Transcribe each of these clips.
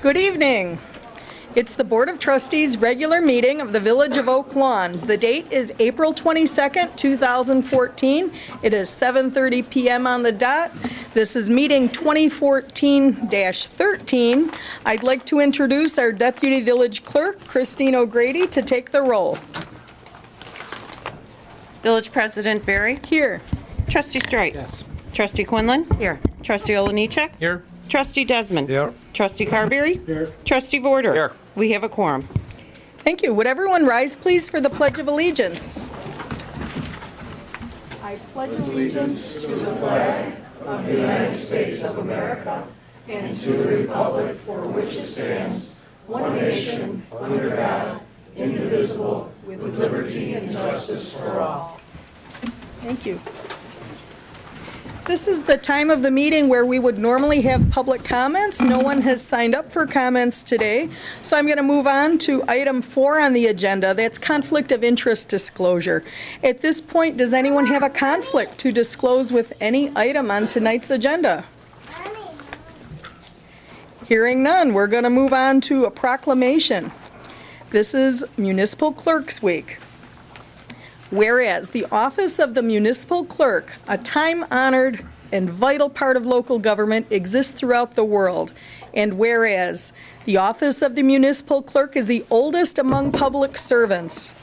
Good evening. It's the Board of Trustees regular meeting of the Village of Oak Lawn. The date is April 22nd, 2014. It is 7:30 p.m. on the dot. This is meeting 2014-13. I'd like to introduce our Deputy Village Clerk, Christine O'Grady, to take the roll. Village President Barry. Here. Trustee Strike. Yes. Trustee Quinlan. Here. Trustee Olenichek. Here. Trustee Desmond. Here. Trustee Carberry. Here. Trustee Vorder. Here. We have a quorum. Thank you. Would everyone rise, please, for the Pledge of Allegiance? I pledge allegiance to the flag of the United States of America and to the republic for which it stands, one nation, under God, indivisible, with liberty and justice for all. Thank you. This is the time of the meeting where we would normally have public comments. No one has signed up for comments today, so I'm going to move on to item 4 on the agenda. That's conflict of interest disclosure. At this point, does anyone have a conflict to disclose with any item on tonight's agenda? Hearing none, we're going to move on to a proclamation. This is Municipal Clerks Week. Whereas the office of the municipal clerk, a time-honored and vital part of local government, exists throughout the world. And whereas the office of the municipal clerk is the oldest among public servants.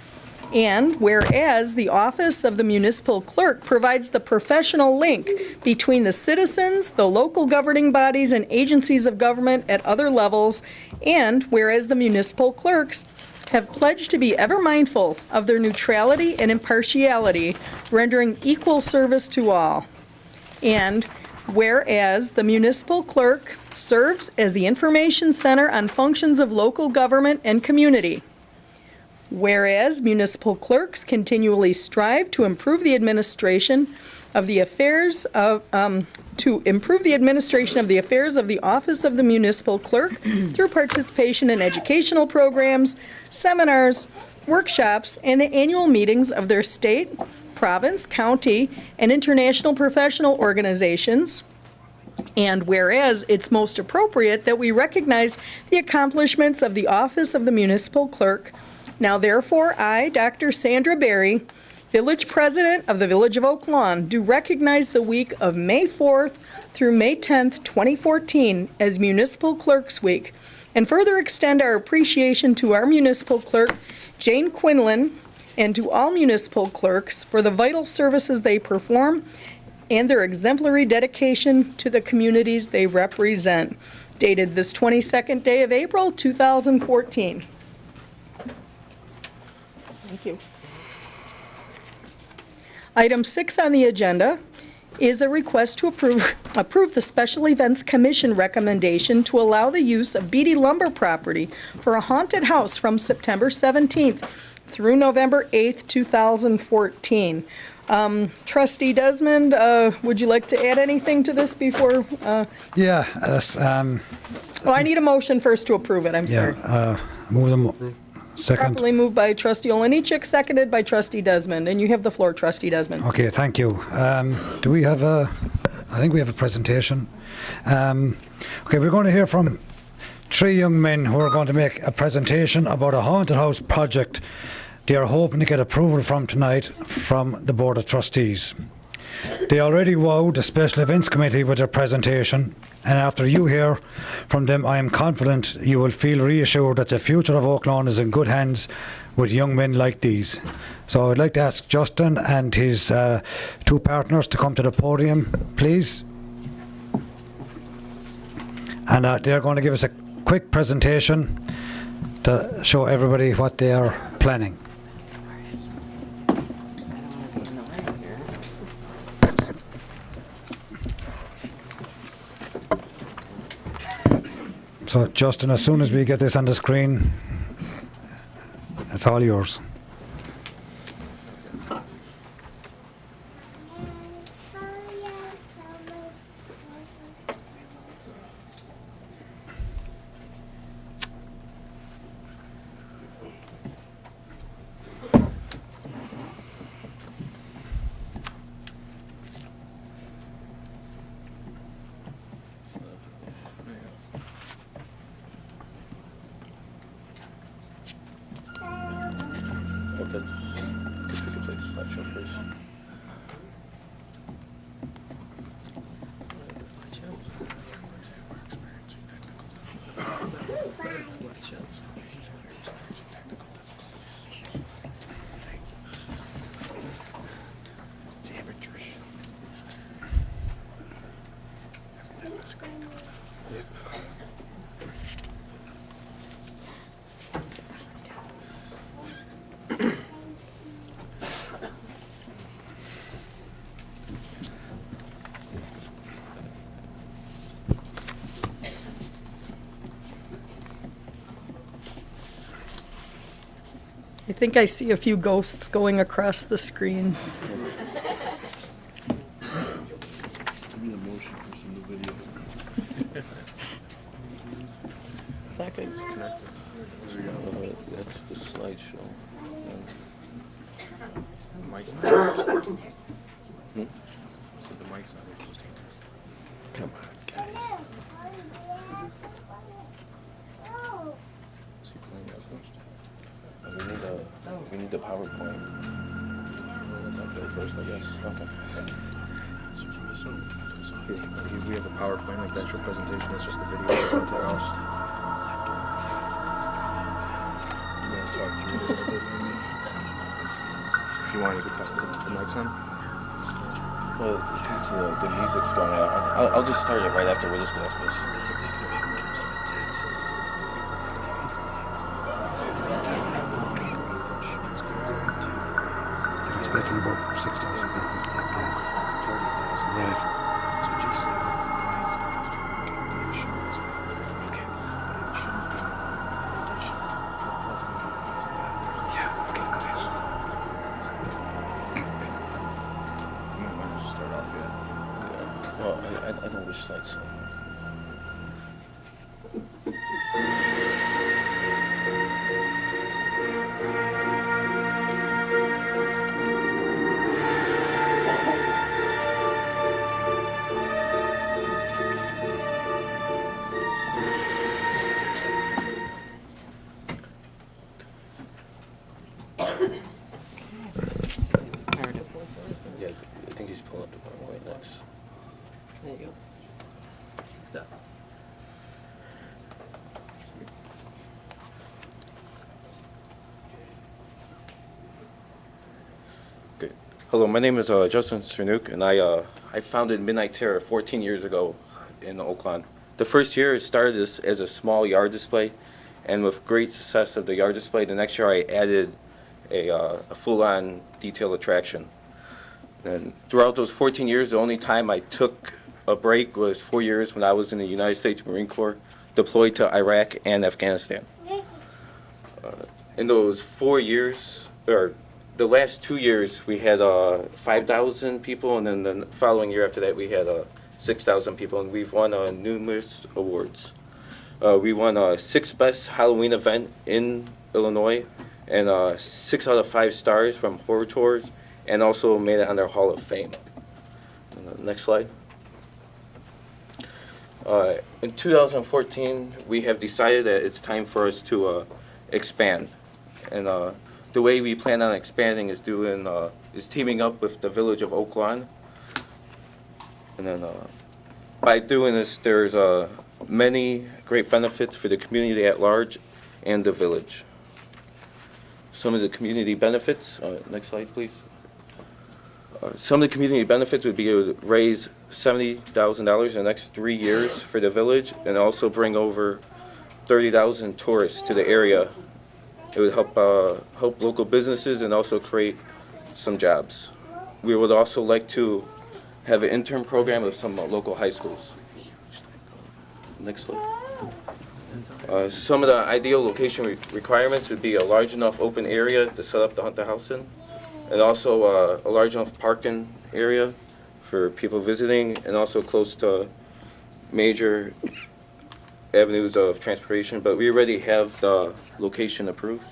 And whereas the office of the municipal clerk provides the professional link between the citizens, the local governing bodies, and agencies of government at other levels. And whereas the municipal clerks have pledged to be ever mindful of their neutrality and impartiality, rendering equal service to all. And whereas the municipal clerk serves as the information center on functions of local government and community. Whereas municipal clerks continually strive to improve the administration of the affairs of the office of the municipal clerk through participation in educational programs, seminars, workshops, and the annual meetings of their state, province, county, and international professional organizations. And whereas it's most appropriate that we recognize the accomplishments of the office of the municipal clerk, now therefore I, Dr. Sandra Berry, Village President of the Village of Oak Lawn, do recognize the week of May 4th through May 10th, 2014 as Municipal Clerks Week, and further extend our appreciation to our municipal clerk, Jane Quinlan, and to all municipal clerks for the vital services they perform and their exemplary dedication to the communities they represent. Dated this 22nd day of April, 2014. Thank you. Item 6 on the agenda is a request to approve the Special Events Commission recommendation to allow the use of Beatty Lumber property for a haunted house from September 17th through November 8th, 2014. Trustee Desmond, would you like to add anything to this before? I need a motion first to approve it, I'm sorry. Move them. Second. Properly moved by Trustee Olenichek, seconded by Trustee Desmond. And you have the floor, Trustee Desmond. Okay, thank you. Do we have I think we have a presentation. Okay, we're going to hear from 3 young men who are going to make a presentation about a haunted house project they are hoping to get approval from tonight from the Board of Trustees. They already wowed the Special Events Committee with their presentation, and after you hear from them, I am confident you will feel reassured that the future of Oak Lawn is in good hands with young men like these. So I'd like to ask Justin and his 2 partners to come to the podium, please. And they're going to give us a quick presentation to show everybody what they are planning. So, Justin, as soon as we get this on the screen, it's all yours. Guess we could play the slideshow first. I think I see a few ghosts going across the screen. Need a motion for some new video. Second. That's the slideshow. Come on, guys. Is he playing that first? We need the PowerPoint. I'll go first, I guess. Okay. We have a PowerPoint, like the actual presentation, it's just the video we're going to tell us. You want to talk through it a little bit, maybe? If you want, you can talk, is it the mic's on? Well, the music's going out. I'll just start it right after. We'll just go after this. Expecting about 6,000 people. Right. So just say that Ryan's starting to calculations. Okay. But it shouldn't be an addition. Less than yeah, okay. You might just start off, yeah. Well, I know which slide's on. Yeah, I think he's pulling up the PowerPoint next. There you go. Stuff. Okay. Hello, my name is Justin Cernuk, and I founded Midnight Terror 14 years ago in Oakland. The first year it started as a small yard display, and with great success of the yard display, the next year I added a full-on detail attraction. And throughout those 14 years, the only time I took a break was 4 years when I was in the United States Marine Corps, deployed to Iraq and Afghanistan. In those 4 years, or the last 2 years, we had 5,000 people, and then the following year after that, we had 6,000 people, and we've won numerous awards. We won 6th Best Halloween Event in Illinois, and 6 out of 5 stars from Horror Tours, and also made it on their Hall of Fame. Next slide. In 2014, we have decided that it's time for us to expand, and the way we plan on expanding is teaming up with the Village of Oak Lawn, and then by doing this, there's many great benefits for the community at large and the village. Some of the community benefits. Next slide, please. Some of the community benefits would be to raise $70,000 in the next 3 years for the village, and also bring over 30,000 tourists to the area. It would help local businesses and also create some jobs. We would also like to have an intern program with some local high schools. Next slide. Some of the ideal location requirements would be a large enough open area to set up the haunted house in, and also a large enough parking area for people visiting, and also close to major avenues of transportation. But we already have the location approved.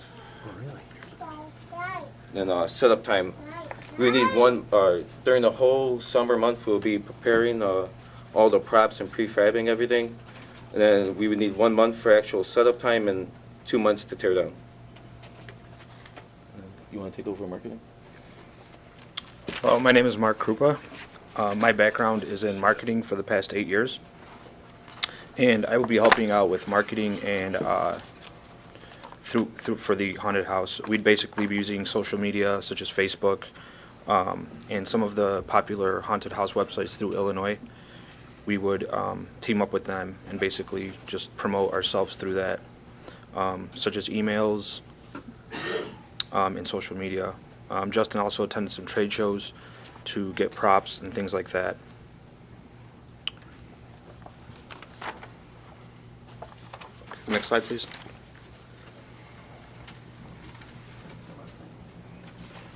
And setup time, we need one, during the whole summer month, we'll be preparing all the props and prefabbing everything. And then we would need 1 month for actual setup time and 2 months to tear down. You want to take over marketing? Well, my name is Mark Krupa. My background is in marketing for the past 8 years. And I will be helping out with marketing and through for the haunted house. We'd basically be using social media such as Facebook and some of the popular haunted house websites through Illinois. We would team up with them and basically just promote ourselves through that, such as emails and social media. Justin also attended some trade shows to get props and things like that. Next slide, please.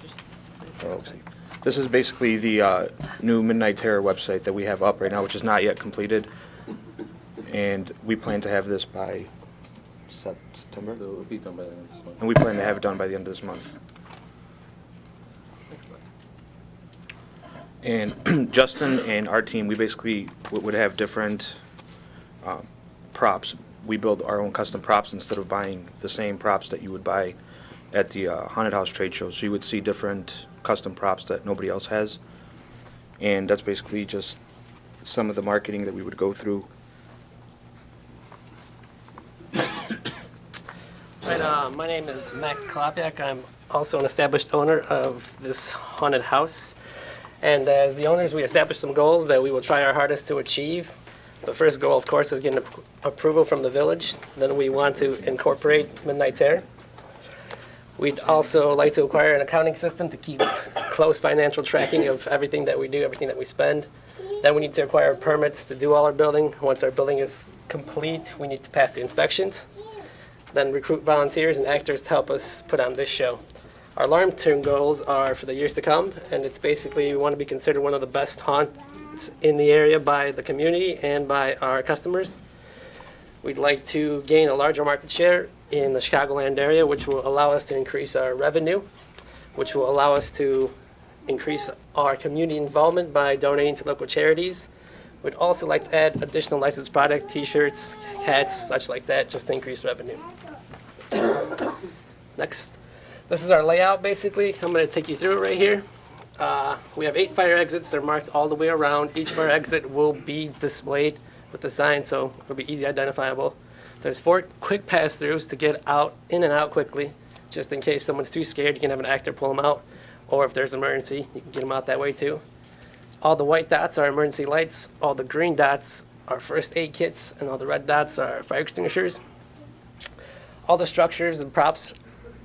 Just say it's the website. This is basically the new Midnight Terror website that we have up right now, which is not yet completed. And we plan to have this by September. It'll be done by the end of this month. And we plan to have it done by the end of this month. Next slide. And Justin and our team, we basically would have different props. We build our own custom props instead of buying the same props that you would buy at the haunted house trade show. So you would see different custom props that nobody else has. And that's basically just some of the marketing that we would go through. Right, my name is Matt Klopiak. I'm also an established owner of this haunted house. And as the owners, we established some goals that we will try our hardest to achieve. The first goal, of course, is getting approval from the village. Then we want to incorporate Midnight Terror. We'd also like to acquire an accounting system to keep close financial tracking of everything that we do, everything that we spend. Then we need to acquire permits to do all our building. Once our building is complete, we need to pass the inspections. Then recruit volunteers and actors to help us put on this show. Our long-term goals are for the years to come, and it's basically we want to be considered one of the best haunts in the area by the community and by our customers. We'd like to gain a larger market share in the Chicagoland area, which will allow us to increase our revenue, which will allow us to increase our community involvement by donating to local charities. We'd also like to add additional licensed product, t-shirts, hats, such like that, just to increase revenue. Next. This is our layout, basically. I'm going to take you through it right here. We have 8 fire exits. They're marked all the way around. Each fire exit will be displayed with the sign, so it'll be easy identifiable. There's 4 quick pass-throughs to get out, in and out quickly, just in case someone's too scared. You can have an actor pull them out, or if there's an emergency, you can get them out that way too. All the white dots are emergency lights. All the green dots are first aid kits, and all the red dots are fire extinguishers. All the structures and props,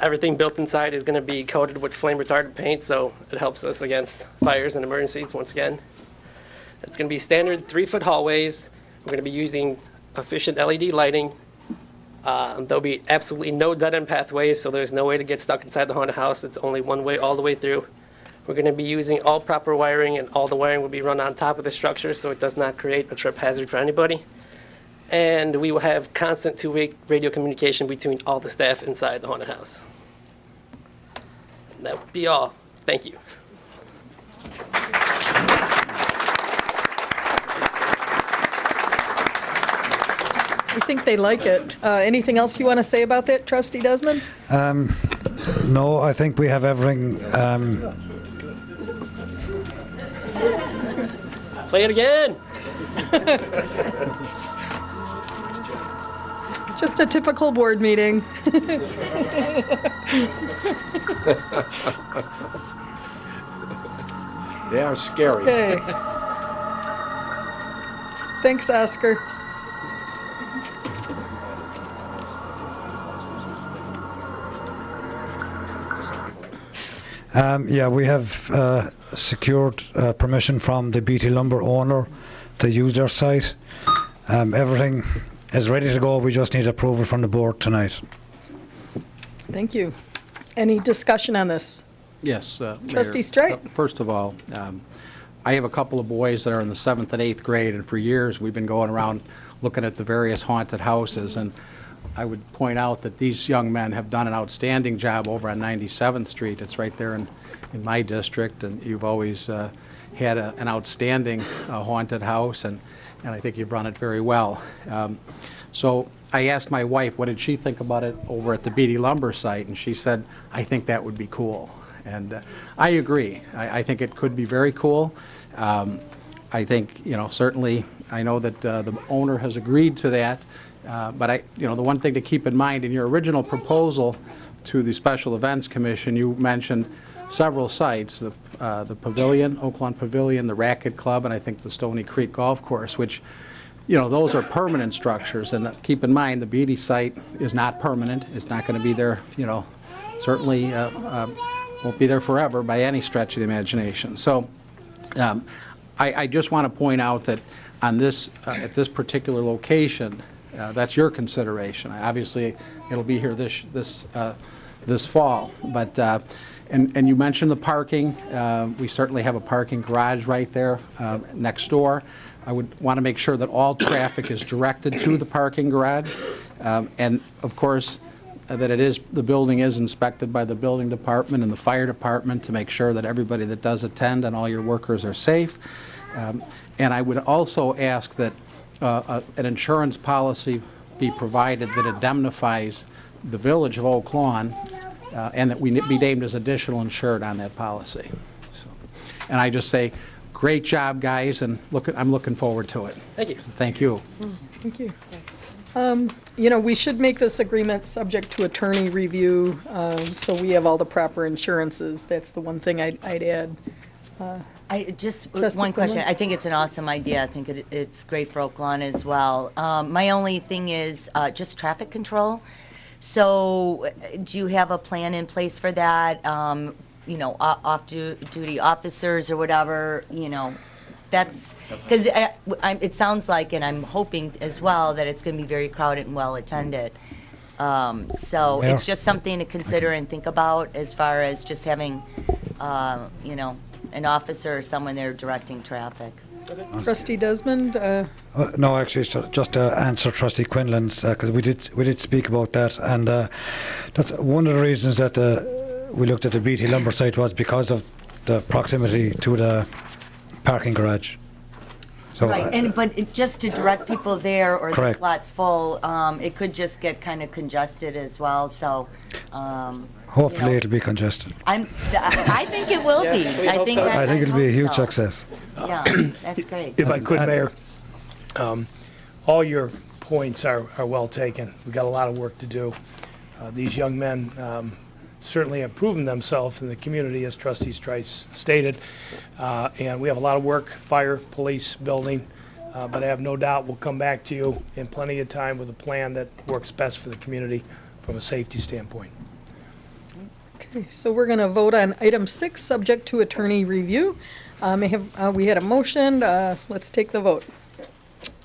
everything built inside is going to be coated with flame retardant paint, so it helps us against fires and emergencies once again. It's going to be standard 3-foot hallways. We're going to be using efficient LED lighting. There'll be absolutely no dead-end pathways, so there's no way to get stuck inside the haunted house. It's only one way all the way through. We're going to be using all proper wiring, and all the wiring will be run on top of the structure, so it does not create a trip hazard for anybody. And we will have constant 2-way radio communication between all the staff inside the haunted house. And that would be all. Thank you. I think they like it. Anything else you want to say about that, Trustee Desmond? No, I think we have everything. Play it again. Just a typical board meeting. They are scary. Okay. Thanks, Oscar. Yeah, we have secured permission from the BT Lumber owner to use their site. Everything is ready to go. We just need approval from the board tonight. Thank you. Any discussion on this? Yes. Mayor. Trustee Streit. First of all, I have a couple of boys that are in the 7th and 8th grade, and for years we've been going around looking at the various haunted houses. And I would point out that these young men have done an outstanding job over on 97th Street. It's right there in my district, and you've always had an outstanding haunted house, and I think you've run it very well. So I asked my wife, what did she think about it over at the Beatty Lumber site, and she said, I think that would be cool. And I agree. I think it could be very cool. I think, certainly, I know that the owner has agreed to that, but the one thing to keep in mind, in your original proposal to the Special Events Commission, you mentioned several sites, the Pavilion, Oaklawn Pavilion, the Racket Club, and I think the Stony Creek Golf Course, which, those are permanent structures. And keep in mind, the Beatty site is not permanent. It's not going to be there, certainly won't be there forever by any stretch of the imagination. So I just want to point out that on this, at this particular location, that's your consideration. Obviously, it'll be here this fall, but and you mentioned the parking. We certainly have a parking garage right there next door. I would want to make sure that all traffic is directed to the parking garage, and of course, that the building is inspected by the building department and the fire department to make sure that everybody that does attend and all your workers are safe. And I would also ask that an insurance policy be provided that indemnifies the village of Oak Lawn, and that we be named as additional insured on that policy. So, and I just say, great job, guys, and I'm looking forward to it. Thank you. Thank you. Thank you. We should make this agreement subject to attorney review, so we have all the proper insurances. That's the one thing I'd add. Trustee Quinlan? one question. I think it's an awesome idea. I think it's great for Oak Lawn as well. My only thing is just traffic control. So do you have a plan in place for that? Off-duty officers or whatever, that's, because it sounds like, and I'm hoping as well, that it's going to be very crowded and well-attended. So Mayor? it's just something to consider and think about as far as just having, an officer or someone there directing traffic. Trustee Desmond, No, actually, it's just to answer Trustee Quinlan's, because we did speak about that, and that's one of the reasons that we looked at the BT Lumber site was because of the proximity to the parking garage. So, Right, but just to direct people there, or the Correct. slot's full, it could just get kind of congested as well, so, hopefully it'll be congested. I think it will be. Yes, we hope so. I think it'll be a hope huge so. success. Yeah, that's great. If I could, Mayor, all your points are well taken. We've got a lot of work to do. These young men certainly have proven themselves in the community, as Trustee Strice stated, and we have a lot of work, fire, police, building, but I have no doubt we'll come back to you in plenty of time with a plan that works best for the community from a safety standpoint. okay, so we're going to vote on item 6, subject to attorney review. We had a motion. Let's take the vote.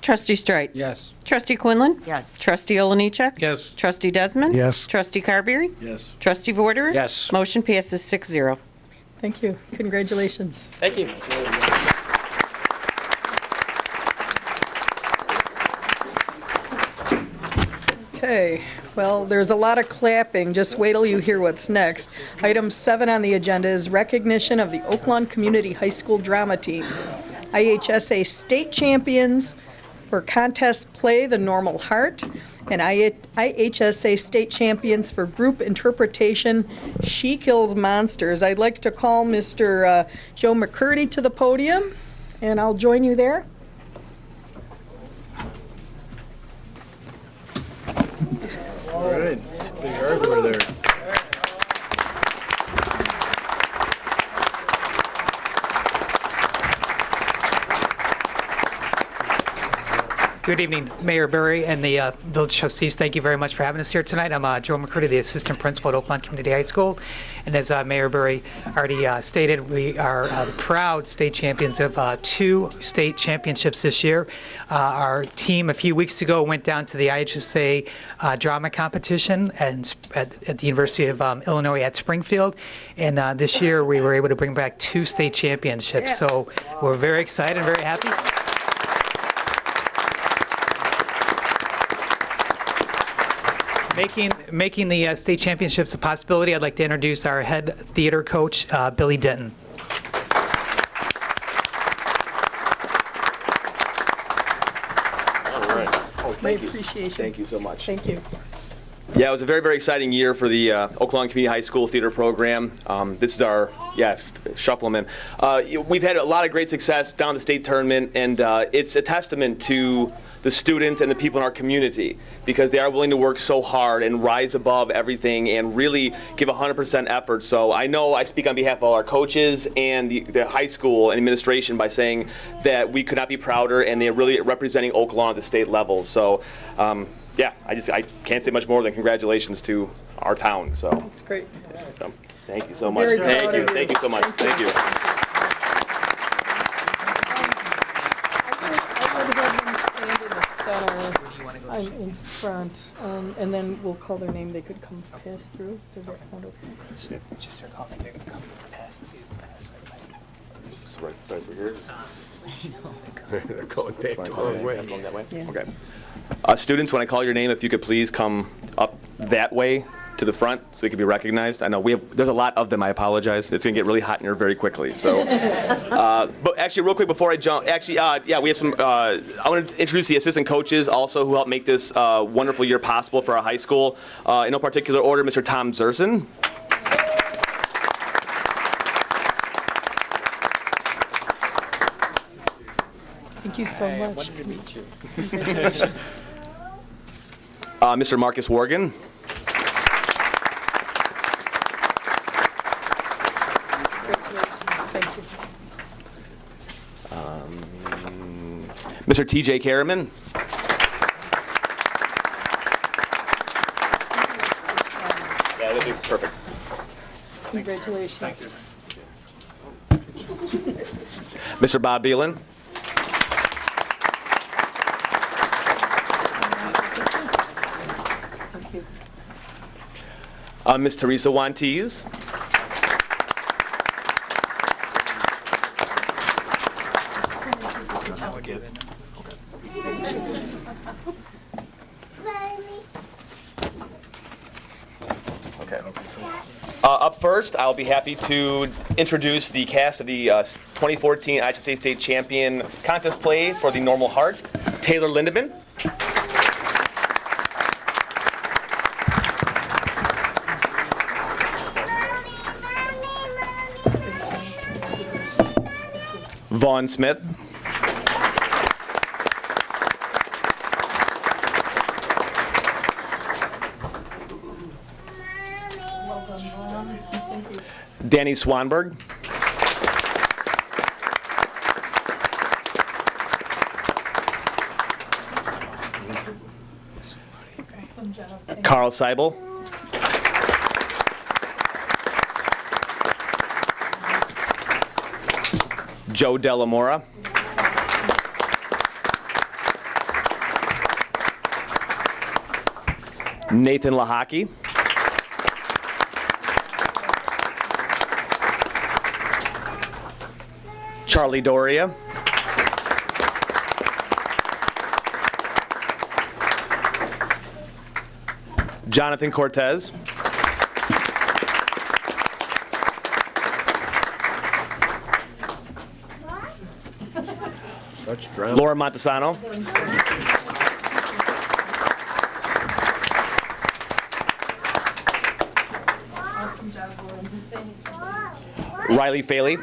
Trustee Strite? Yes. Trustee Quinlan? Yes. Trustee Oliniechek? Yes. Trustee Desmond? Yes. Trustee Carberry? Yes. Trustee Vorder? Yes. Motion passes 6-0. Thank you. Congratulations. Thank you. Okay, well, there's a lot of clapping. Just wait till you hear what's next. Item 7 on the agenda is recognition of the Oaklawn Community High School Drama Team. IHSA state champions for contest play, The Normal Heart, and IHSA state champions for group interpretation, She Kills Monsters. I'd like to call Mr. Joe McCurdy to the podium, and I'll join you there. All right. Big hardware there. Good evening, Mayor Berry and the Village Trustees. Thank you very much for having us here tonight. I'm Joe McCurdy, the Assistant Principal at Oaklawn Community High School. And as Mayor Berry already stated, we are the proud state champions of 2 state championships this year. Our team a few weeks ago went down to the IHSA drama competition at the University of Illinois at Springfield. And this year we were able to bring back 2 state championships. So we're very excited and very happy. Making the state championships a possibility, I'd like to introduce our head theater coach, Billy Denton. All right. Oh, my appreciation. Thank you so much. Thank you. Yeah, it was a very, very exciting year for the Oklahoma Community High School theater program. This is our, shuffle them in. We've had a lot of great success down the state tournament, and it's a testament to the students and the people in our community because they are willing to work so hard and rise above everything and really give 100% effort. So I know I speak on behalf of all our coaches and the high school and administration by saying that we could not be prouder, and they're really representing Oklahoma at the state level. So I can't say much more than congratulations to our town. So That's great. thank you so much. Very proud of you. Thank you so much. Thank you. I would have them stand in the center. I'm in front, and then we'll call their name. They could come pass through. Does that sound okay? Just their comment, they're going to come past the Sorry for here. They're going back the wrong way. Going that way? Yeah. Okay. Students, when I call your name, if you could please come up that way to the front so we can be recognized. I know there's a lot of them. I apologize. It's going to get really hot in here very quickly. So, but actually, real quick before I jump, we have some. I want to introduce the assistant coaches also who helped make this wonderful year possible for our high school. In no particular order, Mr. Tom Zerson. Thank you so much. Wonderful to meet you. Mr. Marcus Worgan. Thank you. Mr. TJ Karaman. Yeah, that'd be perfect. Congratulations. Thank you. Mr. Bob Beelan. Thank you. Ms. Teresa Wantiz. Okay. Up first, I'll be happy to introduce the cast of the 2014 IHSA State Champion Contest Play for the Normal Heart, Taylor Lindeman. Vaughn Smith. Danny Swanberg. Carl Seibel. Joe Delamora. Nathan Lahaki. Charlie Doria. Jonathan Cortez. Laura Montesano. Awesome job, Lauren. Riley Faley.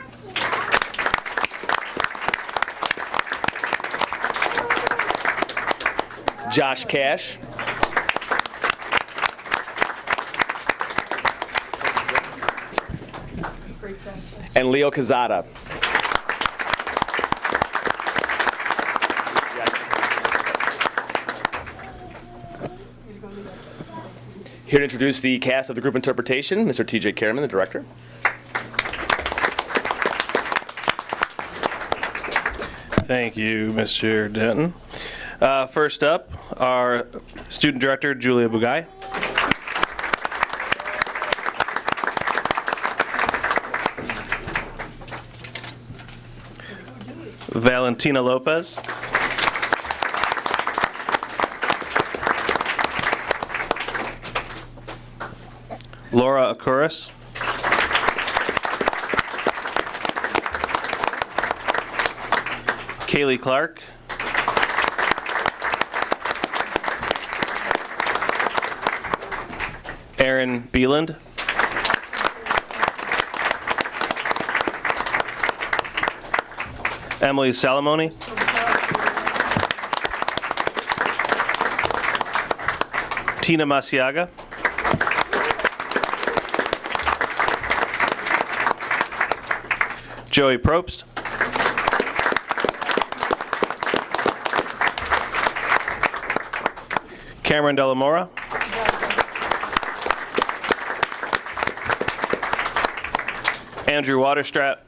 Josh Cash. Great job. And Leo Cazada. Here to introduce the cast of the group interpretation, Mr. TJ Karaman, the director. Thank you, Mr. Denton. First up, our student director, Julia Bugay. Valentina Lopez. Laura Akuris. Kaylee Clark. Aaron Beeland. Emily Salamone. Tina Masiaga. Joey Probst. Cameron Delamora. Andrew Waterstrap.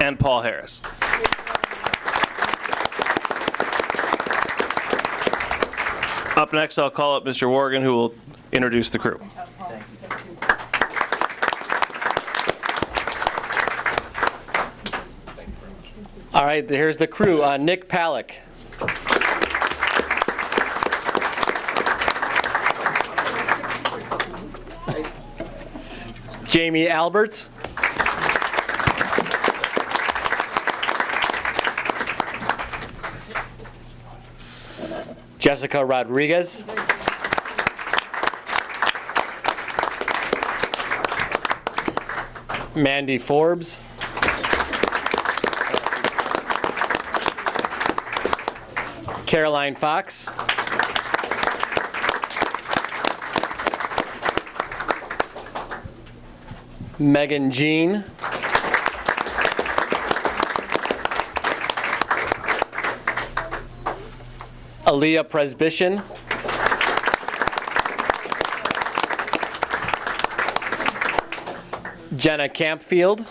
And Paul Harris. Up next, I'll call up Mr. Worgan, who will introduce the crew. All right, here's the crew. Nick Palick. Jamie Alberts. Jessica Rodriguez. Mandy Forbes. Caroline Fox. Megan Jean. Aaliyah Presbytian. Jenna Campfield.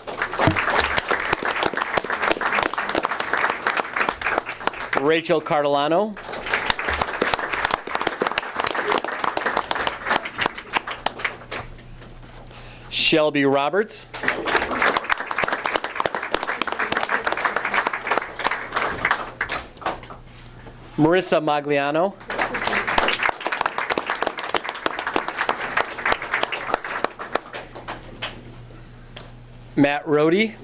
Rachel Cardilano. Shelby Roberts. Marissa Magliano. Matt Rohde.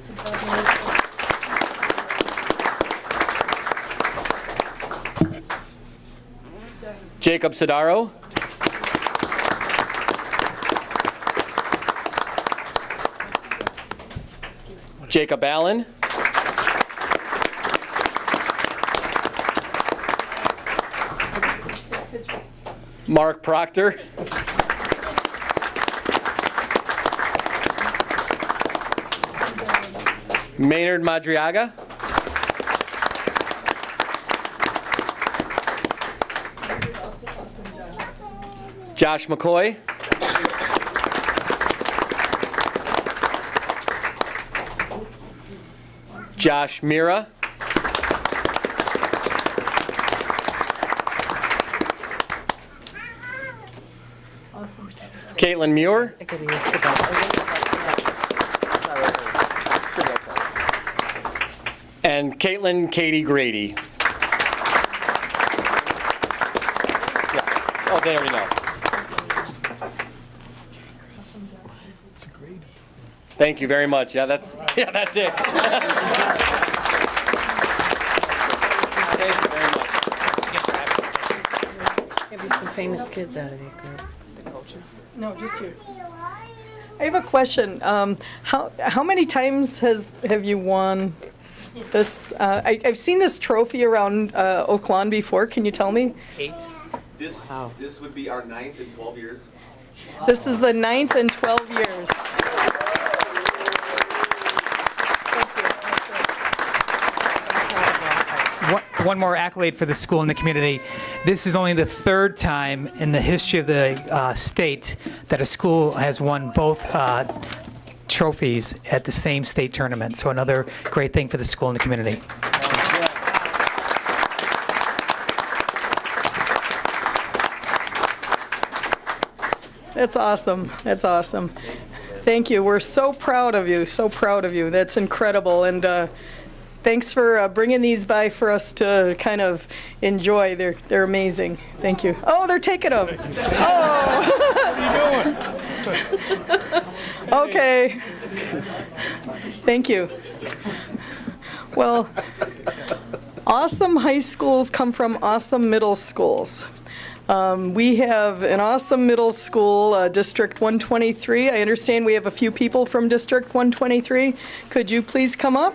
Jacob Sidaro. Jacob Allen. Mark Proctor. Maynard Madriaga. Josh McCoy. Josh Mira. Caitlin Muir. And Caitlin Katie Grady. Oh, they already know. Thank you very much. Yeah, that's it. Thank you very much. Maybe some famous kids out of that group. The coaches. No, just you. I have a question. How many times have you won this? I've seen this trophy around Oak Lawn before. Can you tell me? 8. This would be our 9th in 12 years. This is the 9th in 12 years. One more accolade for the school and the community. This is only the 3rd time in the history of the state that a school has won both trophies at the same state tournament. So another great thing for the school and the community. That's awesome. That's awesome. Thank you. We're so proud of you. So proud of you. That's incredible. And thanks for bringing these by for us to kind of enjoy. They're amazing. Thank you. Oh, they're taking them. Oh. What are you doing? Okay. Thank you. Well, Awesome high schools come from awesome middle schools. We have an awesome middle school, District 123. I understand we have a few people from District 123. Could you please come up?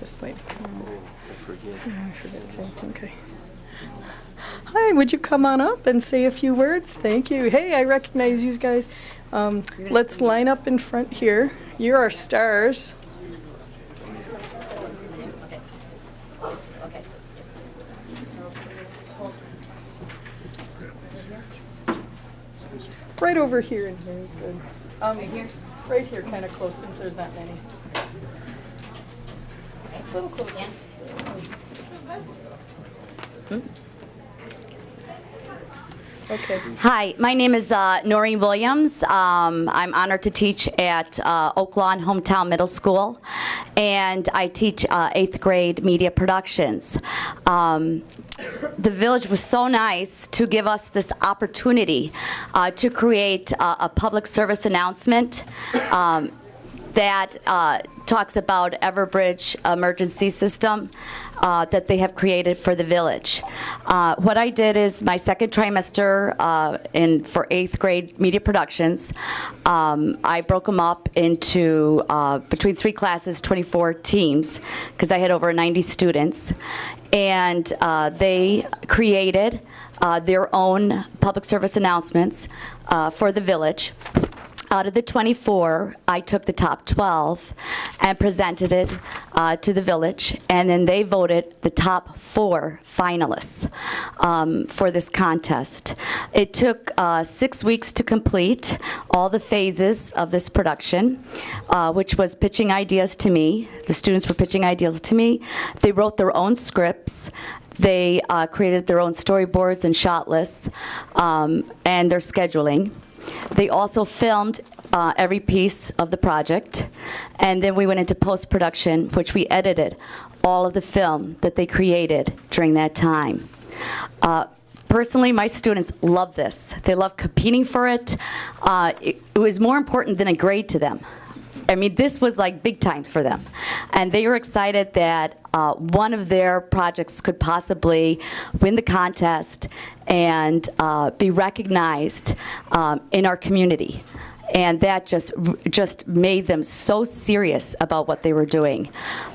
This lady. I forget to, okay. Hi, would you come on up and say a few words? Thank you. Hey, I recognize you guys. Let's line up in front here. You're our stars. Right over here and here is good. Right here? Right here, kind of close, since there's not many. A little closer. Okay. Hi, my name is Noreen Williams. I'm honored to teach at Oak Lawn Hometown Middle School, and I teach 8th grade media productions. The village was so nice to give us this opportunity to create a public service announcement that talks about Everbridge emergency system that they have created for the village. What I did is my second trimester for 8th grade media productions, I broke them up into between 3 classes, 24 teams, because I had over 90 students, and they created their own public service announcements for the village. Out of the 24, I took the top 12 and presented it to the village, and then they voted the top 4 finalists for this contest. It took 6 weeks to complete all the phases of this production, which was pitching ideas to me. The students were pitching ideas to me. They wrote their own scripts. They created their own storyboards and shot lists and their scheduling. They also filmed every piece of the project, and then we went into post-production, which we edited all of the film that they created during that time. Personally, my students love this. They love competing for it. It was more important than a grade to them. I mean, this was like big time for them. And they were excited that one of their projects could possibly win the contest and be recognized in our community. And that just made them so serious about what they were doing.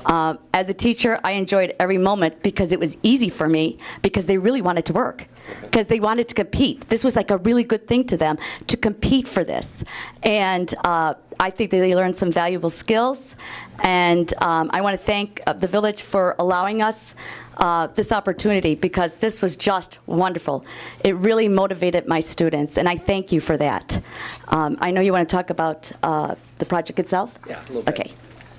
As a teacher, I enjoyed every moment because it was easy for me, because they really wanted to work, because they wanted to compete. This was like a really good thing to them, to compete for this. And I think that they learned some valuable skills. And I want to thank the village for allowing us this opportunity, because this was just wonderful. It really motivated my students, and I thank you for that. I know you want to talk about the project itself? Yeah, a little bit. Okay.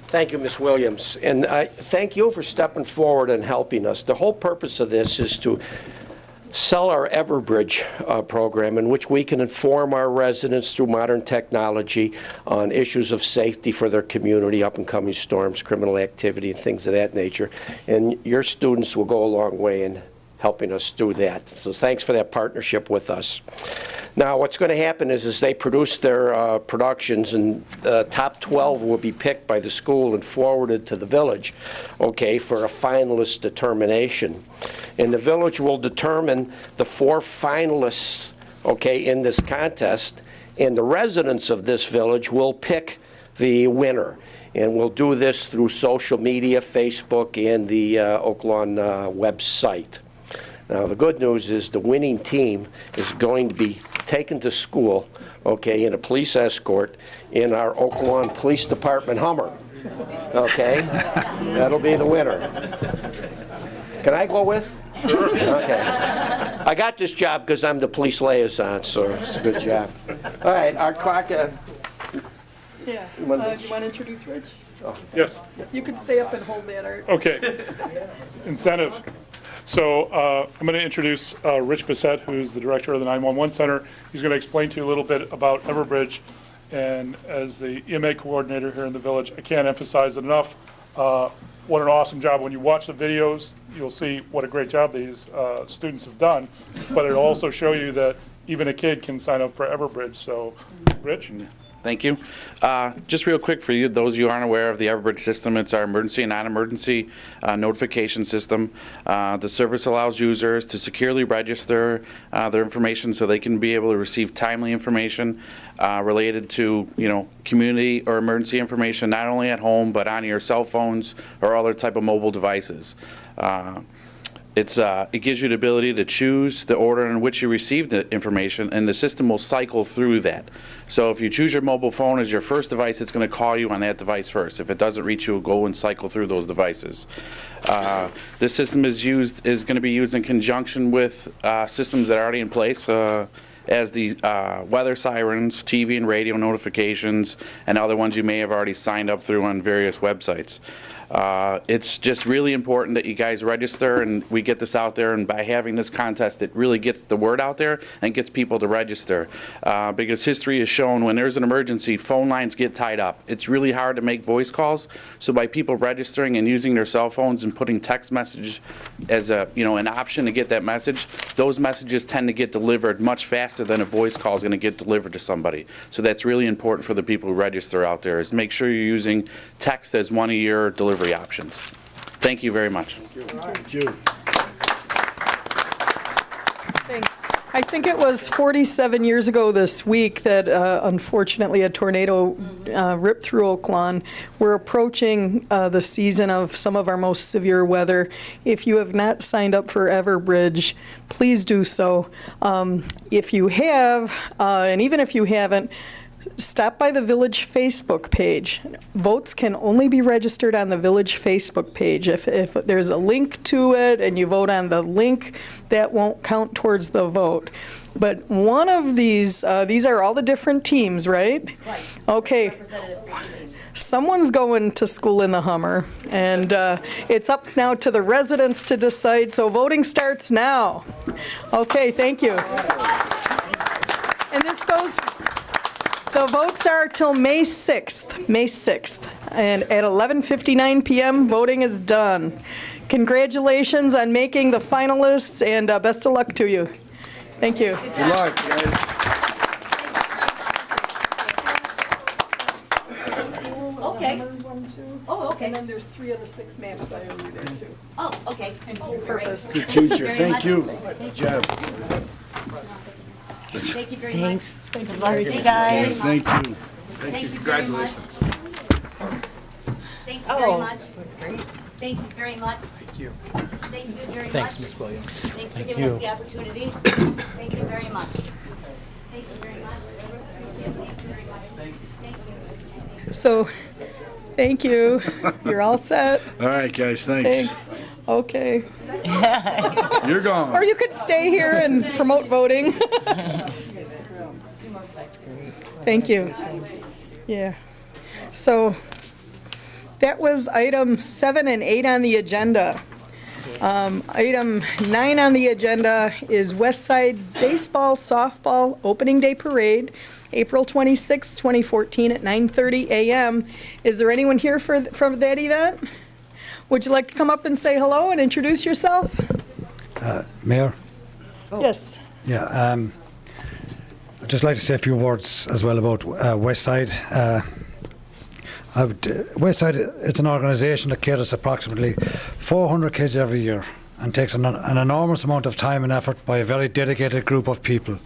Thank you, Ms. Williams. And I thank you for stepping forward and helping us. The whole purpose of this is to sell our Everbridge program, in which we can inform our residents through modern technology on issues of safety for their community, up-and-coming storms, criminal activity, and things of that nature. And your students will go a long way in helping us do that. So thanks for that partnership with us. Now, what's going to happen is they produce their productions, and the top 12 will be picked by the school and forwarded to the village, okay, for a finalist determination. And the village will determine the 4 finalists, okay, in this contest, and the residents of this village will pick the winner. And we'll do this through social media, Facebook, and the Oak Lawn website. Now, the good news is the winning team is going to be taken to school, okay, in a police escort in our Oak Lawn Police Department Hummer, okay? That'll be the winner. Can I go with? Sure. Okay. I got this job because I'm the police liaison, so it's a good job. All right, our clock. Yeah. Do you want to introduce Rich? Oh. Yes. You could stay up and hold that, Art. Okay. Incentive. So I'm going to introduce Rich Bissett, who's the director of the 911 Center. He's going to explain to you a little bit about Everbridge. And as the EMA coordinator here in the village, I can't emphasize it enough. What an awesome job. When you watch the videos, you'll see what a great job these students have done. But it'll also show you that even a kid can sign up for Everbridge. So, Rich? Thank you. Just real quick for you, those of you who aren't aware of the Everbridge system, it's our emergency and non-emergency notification system. The service allows users to securely register their information so they can be able to receive timely information related to, community or emergency information, not only at home, but on your cell phones or other type of mobile devices. It gives you the ability to choose the order in which you receive the information, and the system will cycle through that. So if you choose your mobile phone as your first device, it's going to call you on that device first. If it doesn't reach you, it'll go and cycle through those devices. This system is going to be used in conjunction with systems that are already in place, as the weather sirens, TV and radio notifications, and other ones you may have already signed up through on various websites. It's just really important that you guys register and we get this out there, and by having this contest it really gets the word out there and gets people to register, because history has shown when there's an emergency, phone lines get tied up. It's really hard to make voice calls, so by people registering and using their cell phones and putting text message as an option to get that message, those messages tend to get delivered much faster than a voice call is going to get delivered to somebody. So that's really important for the people who register out there, is make sure you're using text as one of your delivery options. Thank you very much. Thank you. Thanks. I think it was 47 years ago this week that unfortunately a tornado ripped through Oak Lawn. We're approaching the season of some of our most severe weather. If you have not signed up for Everbridge, please do so. If you have, and even if you haven't, stop by the Village Facebook page. Votes can only be registered on the Village Facebook page. If there's a link to it and you vote on the link, that won't count towards the vote. But one of these are all the different teams, right? Right. Okay. Someone's going to school in the Hummer, and it's up now to the residents to decide, so voting starts now. Okay, thank you. And this goes... The votes are till May 6th, and at 11:59 p.m. voting is done. Congratulations on making the finalists, and best of luck to you. Thank you. Good luck, guys. Okay. Oh, okay. And then there's 3 of the 6 maps I owe you there too. Oh, okay. Purpose. Good teacher. Very Thank much. you. Thank Good you. job. Thank you very Thanks. much. Thank you. Thank you, guys. Thank you. Thank you very much. Thank you very Oh, much. great. Thank you very much. Thank you. Thank you very much. Thanks, Ms. Williams. Thanks for Thank giving you. us the opportunity. Thank you very much. Thank you very much. Thank you very much. Thank you. So, thank you. You're all set. All right, guys, thanks. Thanks. Okay. You're gone. Or you could stay here and promote voting. Thank you. Yeah. So that was item 7 and 8 on the agenda. Item 9 on the agenda is West Side Baseball Softball Opening Day Parade, April 26, 2014 at 9:30 a.m. Is there anyone here from that event? Would you like to come up and say hello and introduce yourself? Mayor? Yes. Yeah, I'd just like to say a few words as well about Westside. Westside, it's an organisation that caters to approximately 400 kids every year and takes an enormous amount of time and effort by a very dedicated group of people.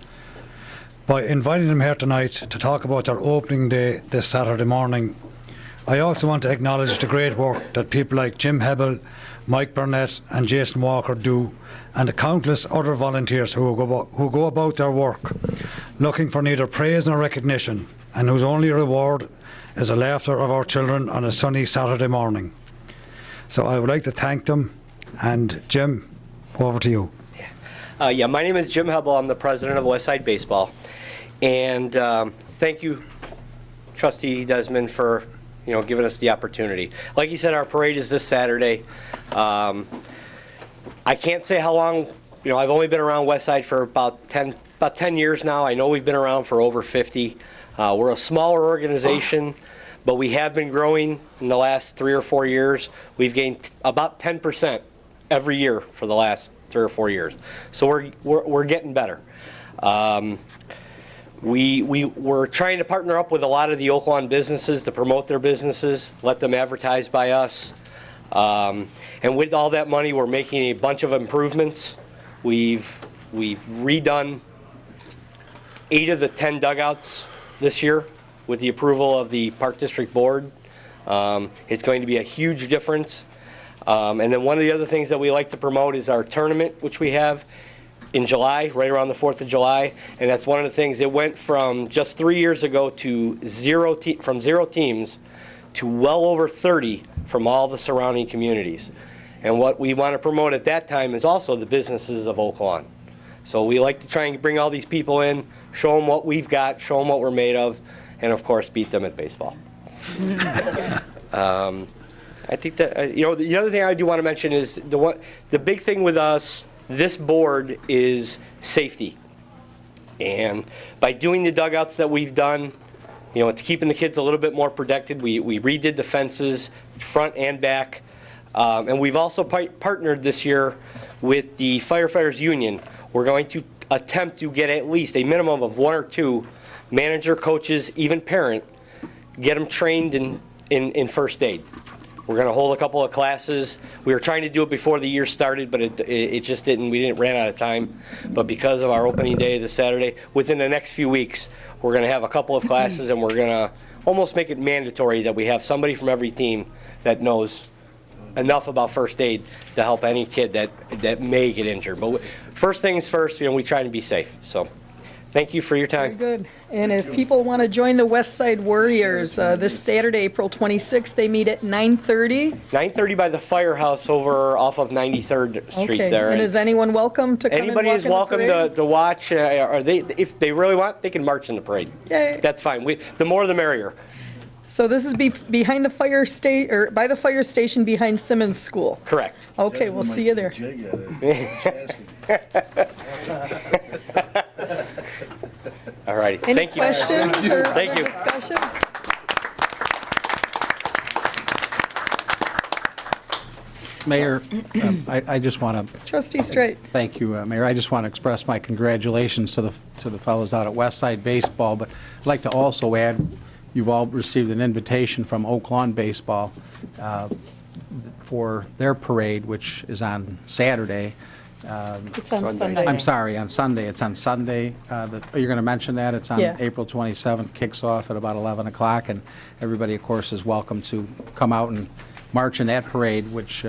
By inviting them here tonight to talk about their opening day this Saturday morning, I also want to acknowledge the great work that people like Jim Hebel, Mike Burnett and Jason Walker do, and the countless other volunteers who go about their work looking for neither praise nor recognition, and whose only reward is the laughter of our children on a sunny Saturday morning. So I would like to thank them, and Jim, over to you. Yeah, my name is Jim Hebel. I'm the president of Westside Baseball, and thank you, Trustee Desmond, for giving us the opportunity. Like you said, our parade is this Saturday. I can't say how long. I've only been around Westside for about 10 years now. I know we've been around for over 50. We're a smaller organization, but we have been growing in the last 3 or 4 years. We've gained about 10% every year for the last 3 or 4 years. So we're getting better. We're trying to partner up with a lot of the Oaklawn businesses to promote their businesses, let them advertise by us. And with all that money, we're making a bunch of improvements. We've redone 8 of the 10 dugouts this year with the approval of the Park District Board. It's going to be a huge difference. And then one of the other things that we like to promote is our tournament, which we have in July, right around the 4th of July. And that's one of the things. It went from just 3 years ago to zero teams to well over 30 from all the surrounding communities. And what we want to promote at that time is also the businesses of Oaklawn. So we like to try and bring all these people in, show them what we've got, show them what we're made of, and of course beat them at baseball. I think that, the other thing I do want to mention is the big thing with us, this board, is safety. And by doing the dugouts that we've done, it's keeping the kids a little bit more protected. We redid the fences, front and back. And we've also partnered this year with the Firefighters Union. We're going to attempt to get at least a minimum of 1 or 2 manager, coaches, even parent, get them trained in first aid. We're going to hold a couple of classes. We were trying to do it before the year started, but it just didn't. We ran out of time. But because of our opening day this Saturday, within the next few weeks, we're going to have a couple of classes, and we're going to almost make it mandatory that we have somebody from every team that knows enough about first aid to help any kid that may get injured. But first things first, we try to be safe. So thank you for your time. Very good. And if people want to join the West Side Warriors, this Saturday, April 26th, they meet at 9:30. 9:30 by the firehouse over off of 93rd Street Okay. there. And is anyone welcome to come Anybody and walk is in the welcome parade? to watch. If they really want, they can march in the parade. Yay. That's fine. The more the merrier. So this is behind the fire station, or by the fire station behind Simmons School. Correct. Okay, we'll see you there. All righty. Any Thank you. questions or Thank other you. discussion? Mayor, I just want to Trustee Straight. thank you, Mayor. I just want to express my congratulations to the fellows out at Westside Baseball, but I'd like to also add, you've all received an invitation from Oaklawn Baseball for their parade, which is on Saturday. It's on Sunday. I'm sorry, on Sunday. It's on Sunday. You're going to mention that? It's on Yeah. April 27th, kicks off at about 11 o'clock, and everybody, of course, is welcome to come out and march in that parade, which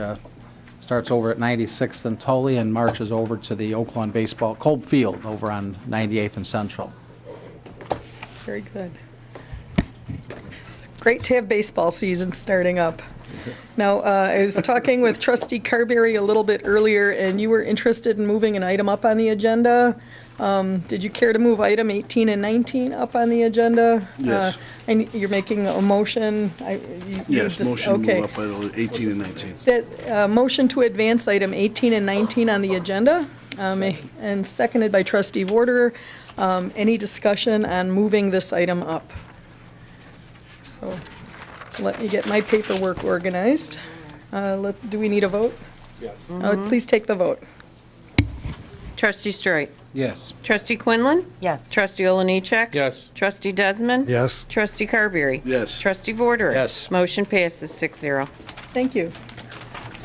starts over at 96th and Tully and marches over to the Oaklawn Baseball, Kolb Field, over on 98th and Central. Very good. It's great to have baseball season starting up. Now, I was talking with Trustee Carberry a little bit earlier, and you were interested in moving an item up on the agenda. Did you care to move item 18 and 19 up on the agenda? Yes. And you're making a motion? Yes, motion to okay. move up item 18 and 19. That motion to advance item 18 and 19 on the agenda, and seconded by Trustee Vorder. Any discussion on moving this item up? So let me get my paperwork organized. Do we need a vote? Yes. Please take the vote. Trustee Straight. Yes. Trustee Quinlan? Yes. Trustee Oliniechek? Yes. Trustee Desmond? Yes. Trustee Carberry? Yes. Trustee Vorder? Yes. Motion passes 6-0. Thank you.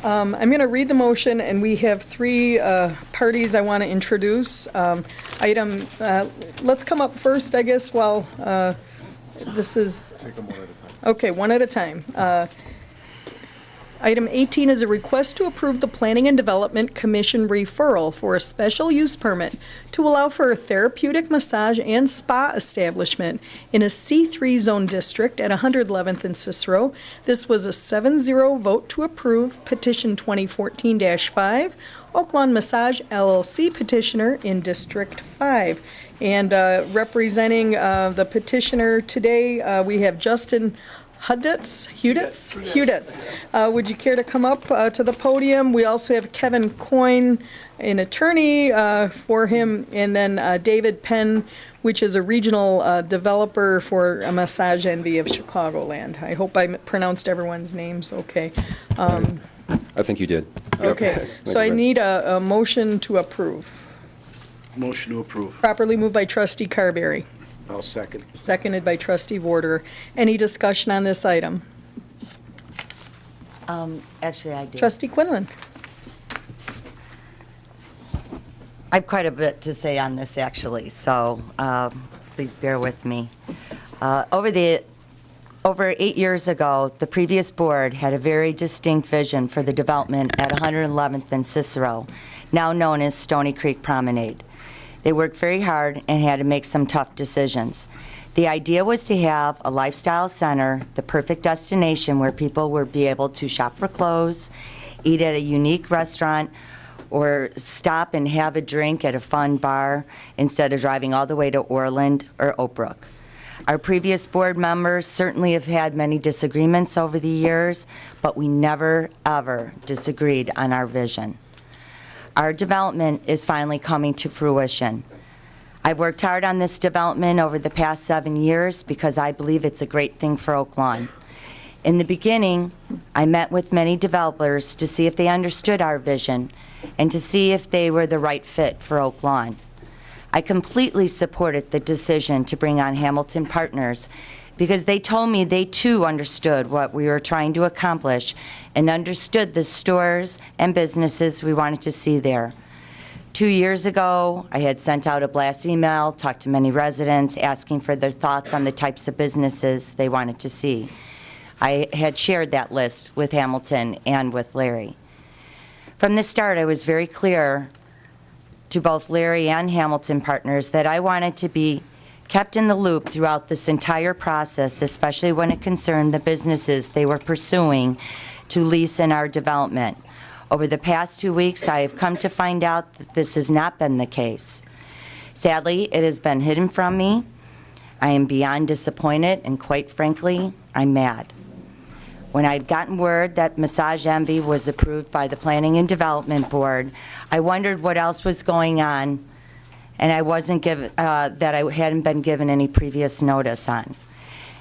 I'm going to read the motion, and we have 3 parties I want to introduce. Let's come up first, I guess, while this is... Take them one at a time. Okay, one at a time. Item 18 is a request to approve the Planning and Development Commission referral for a special use permit to allow for a therapeutic massage and spa establishment in a C3 zone district at 111th and Cicero. This was a 7-0 vote to approve petition 2014-5, Oaklawn Massage LLC petitioner in District 5. And representing the petitioner today, we have Justin Huditz. Would you care to come up to the podium? We also have Kevin Coyne, an attorney for him, and then David Penn, which is a regional developer for a Massage Envy of Chicagoland. I hope I pronounced everyone's names okay. I think you did. Okay, so I need a motion to approve. Motion to approve. Properly moved by Trustee Carberry. I'll second. Seconded by Trustee Vorder. Any discussion on this item? Actually, I do. Trustee Quinlan. I have quite a bit to say on this, actually, so please bear with me. Over 8 years ago, the previous board had a very distinct vision for the development at 111th and Cicero, now known as Stony Creek Promenade. They worked very hard and had to make some tough decisions. The idea was to have a lifestyle center, the perfect destination where people would be able to shop for clothes, eat at a unique restaurant, or stop and have a drink at a fun bar instead of driving all the way to Orland or Oak Brook. Our previous board members certainly have had many disagreements over the years, but we never, ever disagreed on our vision. Our development is finally coming to fruition. I've worked hard on this development over the past 7 years because I believe it's a great thing for Oak Lawn. In the beginning, I met with many developers to see if they understood our vision and to see if they were the right fit for Oak Lawn. I completely supported the decision to bring on Hamilton Partners because they told me they too understood what we were trying to accomplish and understood the stores and businesses we wanted to see there. 2 years ago, I had sent out a blast email, talked to many residents, asking for their thoughts on the types of businesses they wanted to see. I had shared that list with Hamilton and with Larry. From the start, I was very clear to both Larry and Hamilton Partners that I wanted to be kept in the loop throughout this entire process, especially when it concerned the businesses they were pursuing to lease in our development. Over the past 2 weeks, I have come to find out that this has not been the case. Sadly, it has been hidden from me. I am beyond disappointed, and quite frankly, I'm mad. When I'd gotten word that Massage Envy was approved by the Planning and Development Board, I wondered what else was going on, and I wasn't given that I hadn't been given any previous notice on.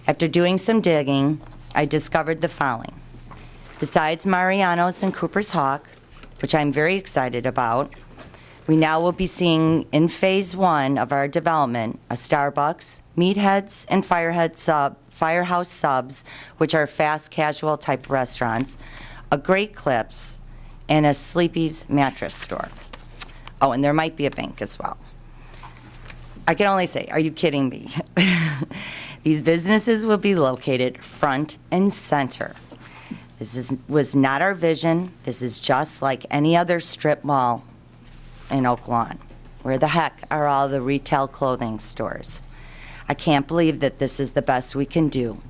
After doing some digging, I discovered the following. Besides Mariano's and Cooper's Hawk, which I'm very excited about, we now will be seeing in Phase 1 of our development a Starbucks, Meatheads, and Firehouse Subs, which are fast casual type restaurants, a Great Clips, and a Sleepy's mattress store. Oh, and there might be a bank as well. I can only say, are you kidding me? These businesses will be located front and center. This was not our vision. This is just like any other strip mall in Oak Lawn. Where the heck are all the retail clothing stores? I can't believe that this is the best we can do.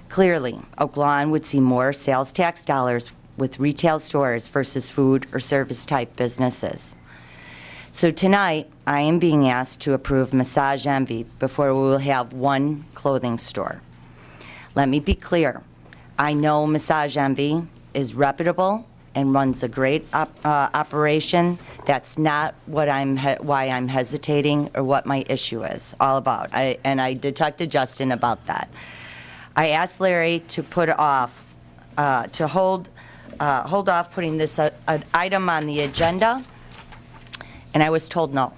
Clearly, Oak Lawn would see more sales tax dollars with retail stores versus food or service type businesses. So tonight, I am being asked to approve Massage Envy before we will have one clothing store. Let me be clear. I know Massage Envy is reputable and runs a great operation. That's not what why I'm hesitating or what my issue is all about. I did talk to Justin about that. I asked Larry to put off, to hold off putting this item on the agenda, and I was told no.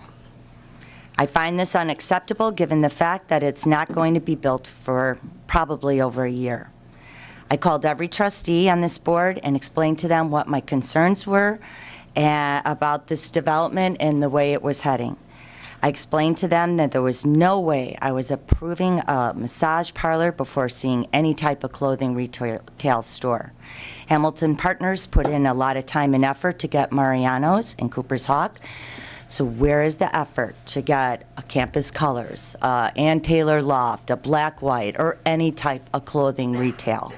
I find this unacceptable given the fact that it's not going to be built for probably over a year. I called every trustee on this board and explained to them what my concerns were about this development and the way it was heading. I explained to them that there was no way I was approving a massage parlor before seeing any type of clothing retail store. Hamilton Partners put in a lot of time and effort to get Mariano's and Cooper's Hawk. So where is the effort to get a Campus Colors, Ann Taylor Loft, a Black White, or any type of clothing retail?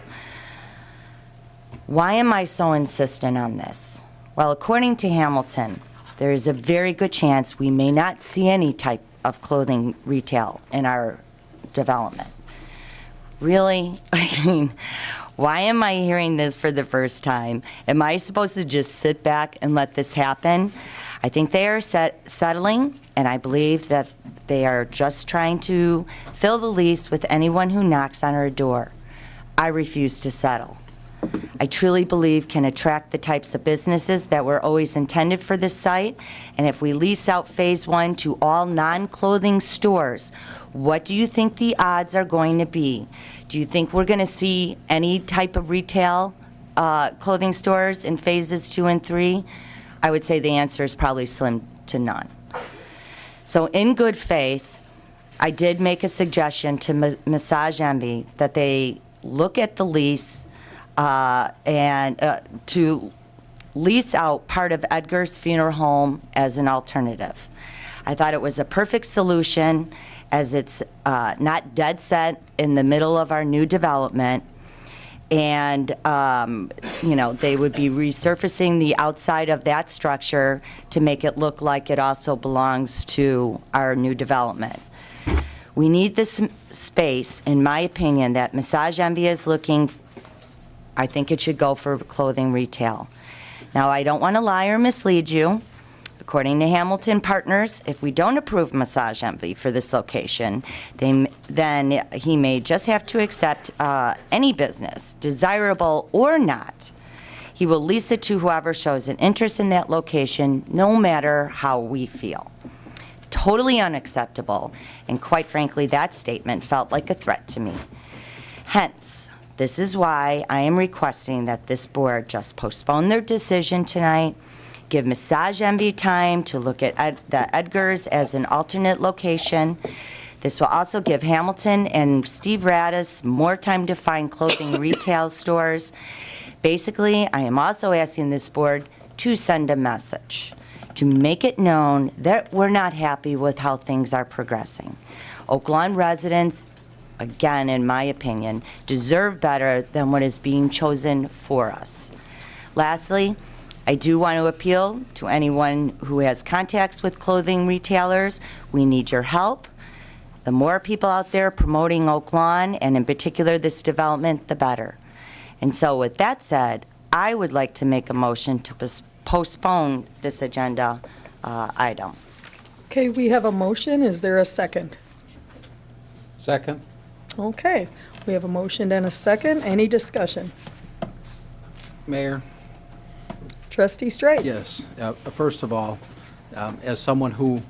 Why am I so insistent on this? Well, according to Hamilton, there is a very good chance we may not see any type of clothing retail in our development. Really? I mean, why am I hearing this for the first time? Am I supposed to just sit back and let this happen? I think they are settling, and I believe that they are just trying to fill the lease with anyone who knocks on our door. I refuse to settle. I truly believe can attract the types of businesses that were always intended for this site. And if we lease out Phase 1 to all non-clothing stores, what do you think the odds are going to be? Do you think we're going to see any type of retail clothing stores in Phases 2 and 3? I would say the answer is probably slim to none. So in good faith, I did make a suggestion to Massage Envy that they look at the lease and to lease out part of Edgar's Funeral Home as an alternative. I thought it was a perfect solution as it's not dead set in the middle of our new development. And, they would be resurfacing the outside of that structure to make it look like it also belongs to our new development. We need this space, in my opinion, that Massage Envy is looking. I think it should go for clothing retail. Now, I don't want to lie or mislead you. According to Hamilton Partners, if we don't approve Massage Envy for this location, then he may just have to accept any business, desirable or not. He will lease it to whoever shows an interest in that location, no matter how we feel. Totally unacceptable, and quite frankly, that statement felt like a threat to me. Hence, this is why I am requesting that this board just postpone their decision tonight, give Massage Envy time to look at the Edgars as an alternate location. This will also give Hamilton and Steve Radis more time to find clothing retail stores. Basically, I am also asking this board to send a message to make it known that we're not happy with how things are progressing. Oak Lawn residents, again, in my opinion, deserve better than what is being chosen for us. Lastly, I do want to appeal to anyone who has contacts with clothing retailers. We need your help. The more people out there promoting Oak Lawn, and in particular this development, the better. And so with that said, I would like to make a motion to postpone this agenda item. Okay, we have a motion. Is there a second? Second? Okay, we have a motion and a second. Any discussion? Mayor? Trustee Straight? Yes. First of all, as someone who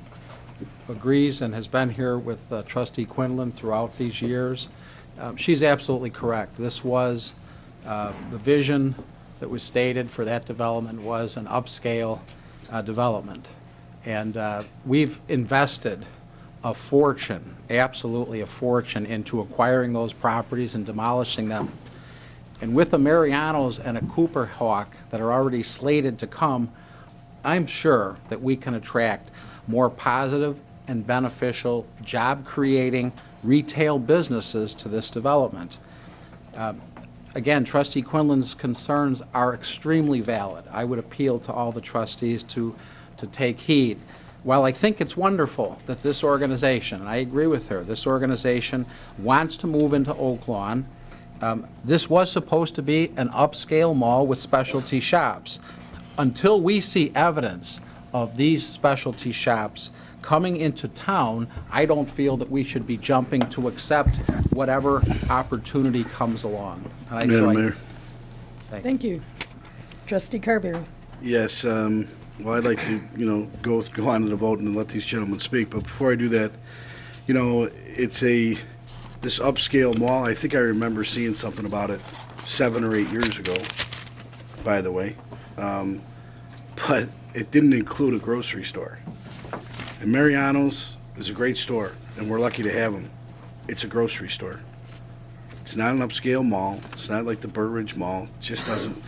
agrees and has been here with Trustee Quinlan throughout these years, she's absolutely correct. This was, the vision that was stated for that development was an upscale development. And we've invested a fortune, absolutely a fortune, into acquiring those properties and demolishing them. And with a Mariano's and a Cooper Hawk that are already slated to come, I'm sure that we can attract more positive and beneficial job-creating retail businesses to this development. Again, Trustee Quinlan's concerns are extremely valid. I would appeal to all the trustees to take heed. While I think it's wonderful that this organization, and I agree with her, this organization wants to move into Oak Lawn, this was supposed to be an upscale mall with specialty shops. Until we see evidence of these specialty shops coming into town, I don't feel that we should be jumping to accept whatever opportunity comes along. Madam Mayor. Thank you. Trustee Carberry? Yes, well, I'd like to, go on to the vote and let these gentlemen speak, but before I do that, it's this upscale mall, I think I remember seeing something about it 7 or 8 years ago, by the way, but it didn't include a grocery store. And Mariano's is a great store, and we're lucky to have them. It's a grocery store. It's not an upscale mall. It's not like the Burr Ridge Mall. It just doesn't.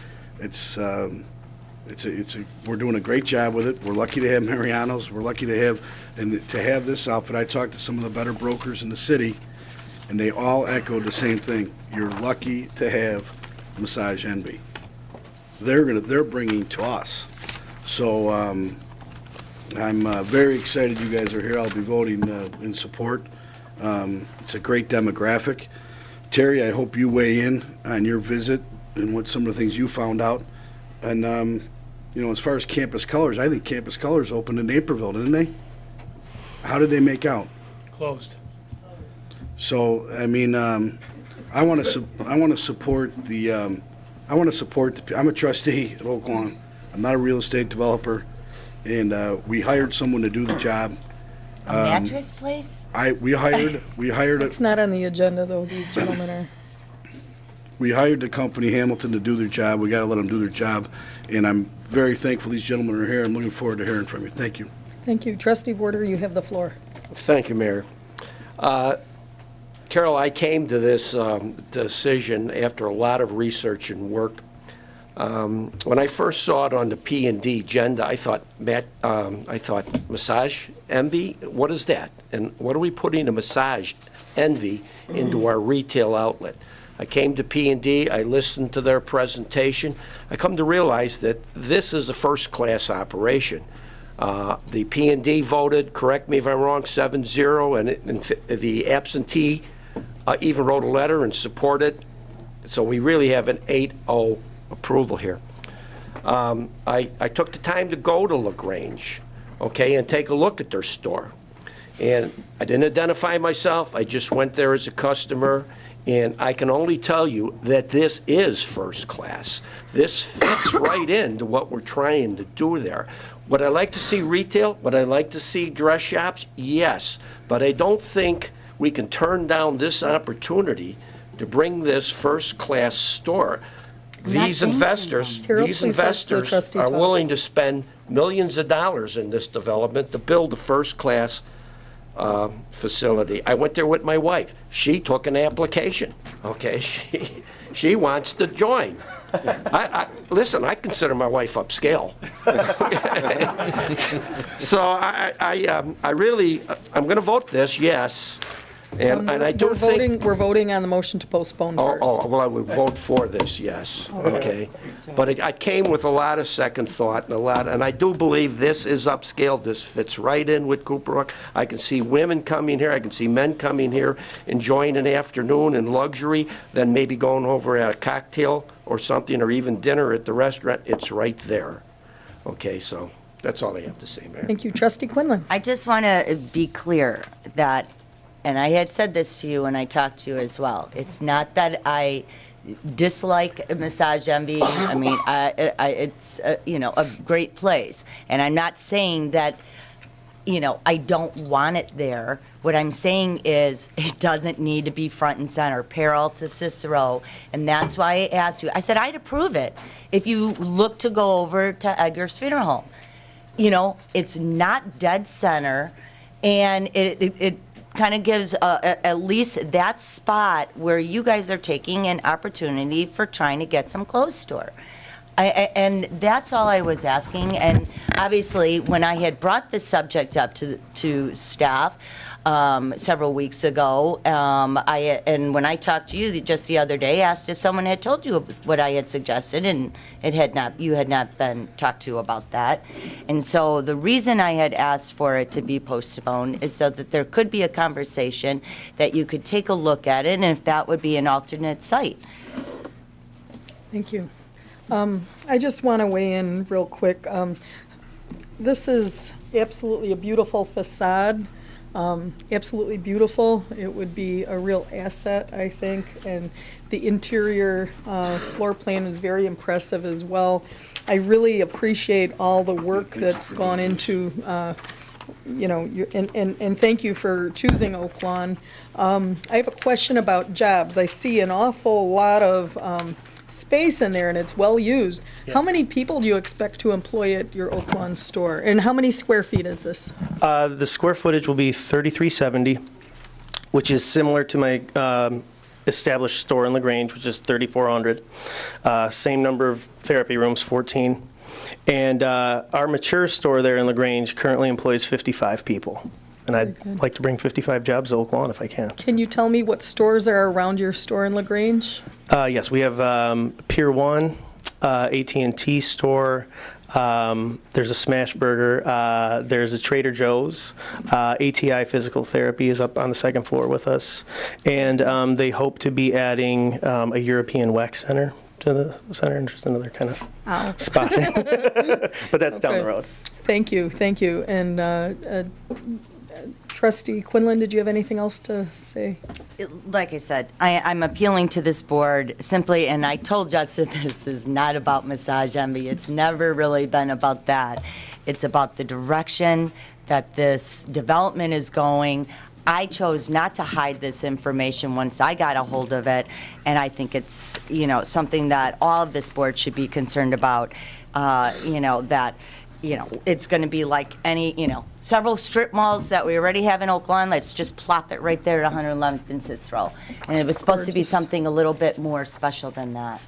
We're doing a great job with it. We're lucky to have Mariano's. We're lucky to have this outfit. I talked to some of the better brokers in the city, and they all echoed the same thing. You're lucky to have Massage Envy. They're bringing to us. So I'm very excited you guys are here. I'll be voting in support. It's a great demographic. Terry, I hope you weigh in on your visit and what some of the things you found out. And as far as Campus Colors, I think Campus Colors opened in Naperville, didn't they? How did they make out? Closed. So, I want to support the I want to support, I'm a trustee at Oak Lawn. I'm not a real estate developer, and we hired someone to do the job. A mattress place? We hired It's not on the agenda, though. These gentlemen are. We hired the company Hamilton to do their job. We got to let them do their job, and I'm very thankful these gentlemen are here. I'm looking forward to hearing from you. Thank you. Thank you. Trustee Warder, you have the floor. Thank you, Mayor. Carol, I came to this decision after a lot of research and work. When I first saw it on the P&D agenda, I thought massage envy. What is that? And what are we putting a massage envy into our retail outlet? I came to P&D. I listened to their presentation. I come to realize that this is a first-class operation. The P&D voted, correct me if I'm wrong, 7-0, and the absentee even wrote a letter and supported. So we really have an 8-0 approval here. I took the time to go to LaGrange, okay, and take a look at their store. And I didn't identify myself. I just went there as a customer. And I can only tell you that this is first class. This fits right into what we're trying to do there. Would I like to see retail? Would I like to see dress shops? Yes. But I don't think we can turn down this opportunity to bring this first class store. These investors are willing to spend millions of dollars in this development to build a first class facility. I went there with my wife. She took an application. Okay, she wants to join. Listen, I consider my wife upscale. So I'm going to vote this, yes. And I do think we're voting on the motion to postpone first. Well, I would vote for this, yes. Okay. But I came with a lot of second thought and I do believe this is upscale. This fits right in with Cooper Brook. I can see women coming here. I can see men coming here, enjoying an afternoon in luxury, then maybe going over at a cocktail or something, or even dinner at the restaurant. It's right there. Okay, so that's all I have to say, Mayor. Thank you. Trustee Quinlan. I just want to be clear that, and I had said this to you when I talked to you as well, it's not that I dislike massage envy. I mean, it's a great place, and I'm not saying that I don't want it there. What I'm saying is it doesn't need to be front and center, parallel to Cicero, and that's why I asked you. I said I'd approve it if you look to go over to Edgar's Funeral Home. It's not dead center, and it kind of gives at least that spot where you guys are taking an opportunity for trying to get some clothes store. And that's all I was asking. And obviously, when I had brought this subject up to staff several weeks ago, and when I talked to you just the other day, asked if someone had told you what I had suggested, and you had not been talked to about that. And so the reason I had asked for it to be postponed is so that there could be a conversation, that you could take a look at it, and if that would be an alternate site. Thank you. I just want to weigh in real quick. This is absolutely a beautiful facade, absolutely beautiful. It would be a real asset, I think, and the interior floor plan is very impressive as well. I really appreciate all the work that's gone into, and thank you for choosing Oak Lawn. I have a question about jobs. I see an awful lot of space in there, and it's well used. Yeah. How many people do you expect to employ at your Oak Lawn store? And how many square feet is this? The square footage will be 3,370, which is similar to my established store in LaGrange, which is 3,400. Same number of therapy rooms, 14. And our mature store there in LaGrange currently employs 55 people. And I'd like to bring 55 jobs to Oak Lawn if I can. Can you tell me what stores are around your store in LaGrange? Yes, we have Pier 1, AT&T store, there's a Smash Burger, there's a Trader Joe's, ATI Physical Therapy is up on the second floor with us, and they hope to be adding a European Wax Center to the center, and just another kind of spot. But that's down the road. Thank you. And Trustee Quinlan, did you have anything else to say? Like I said, I'm appealing to this board simply, and I told Justin this is not about massage envy. It's never really been about that. It's about the direction that this development is going. I chose not to hide this information once I got a hold of it, and I think it's, something that all of this board should be concerned about, that it's going to be like any, several strip malls that we already have in Oak Lawn. Let's just plop it right there at 111th and Cicero. And it was supposed to be something a little bit more special than that.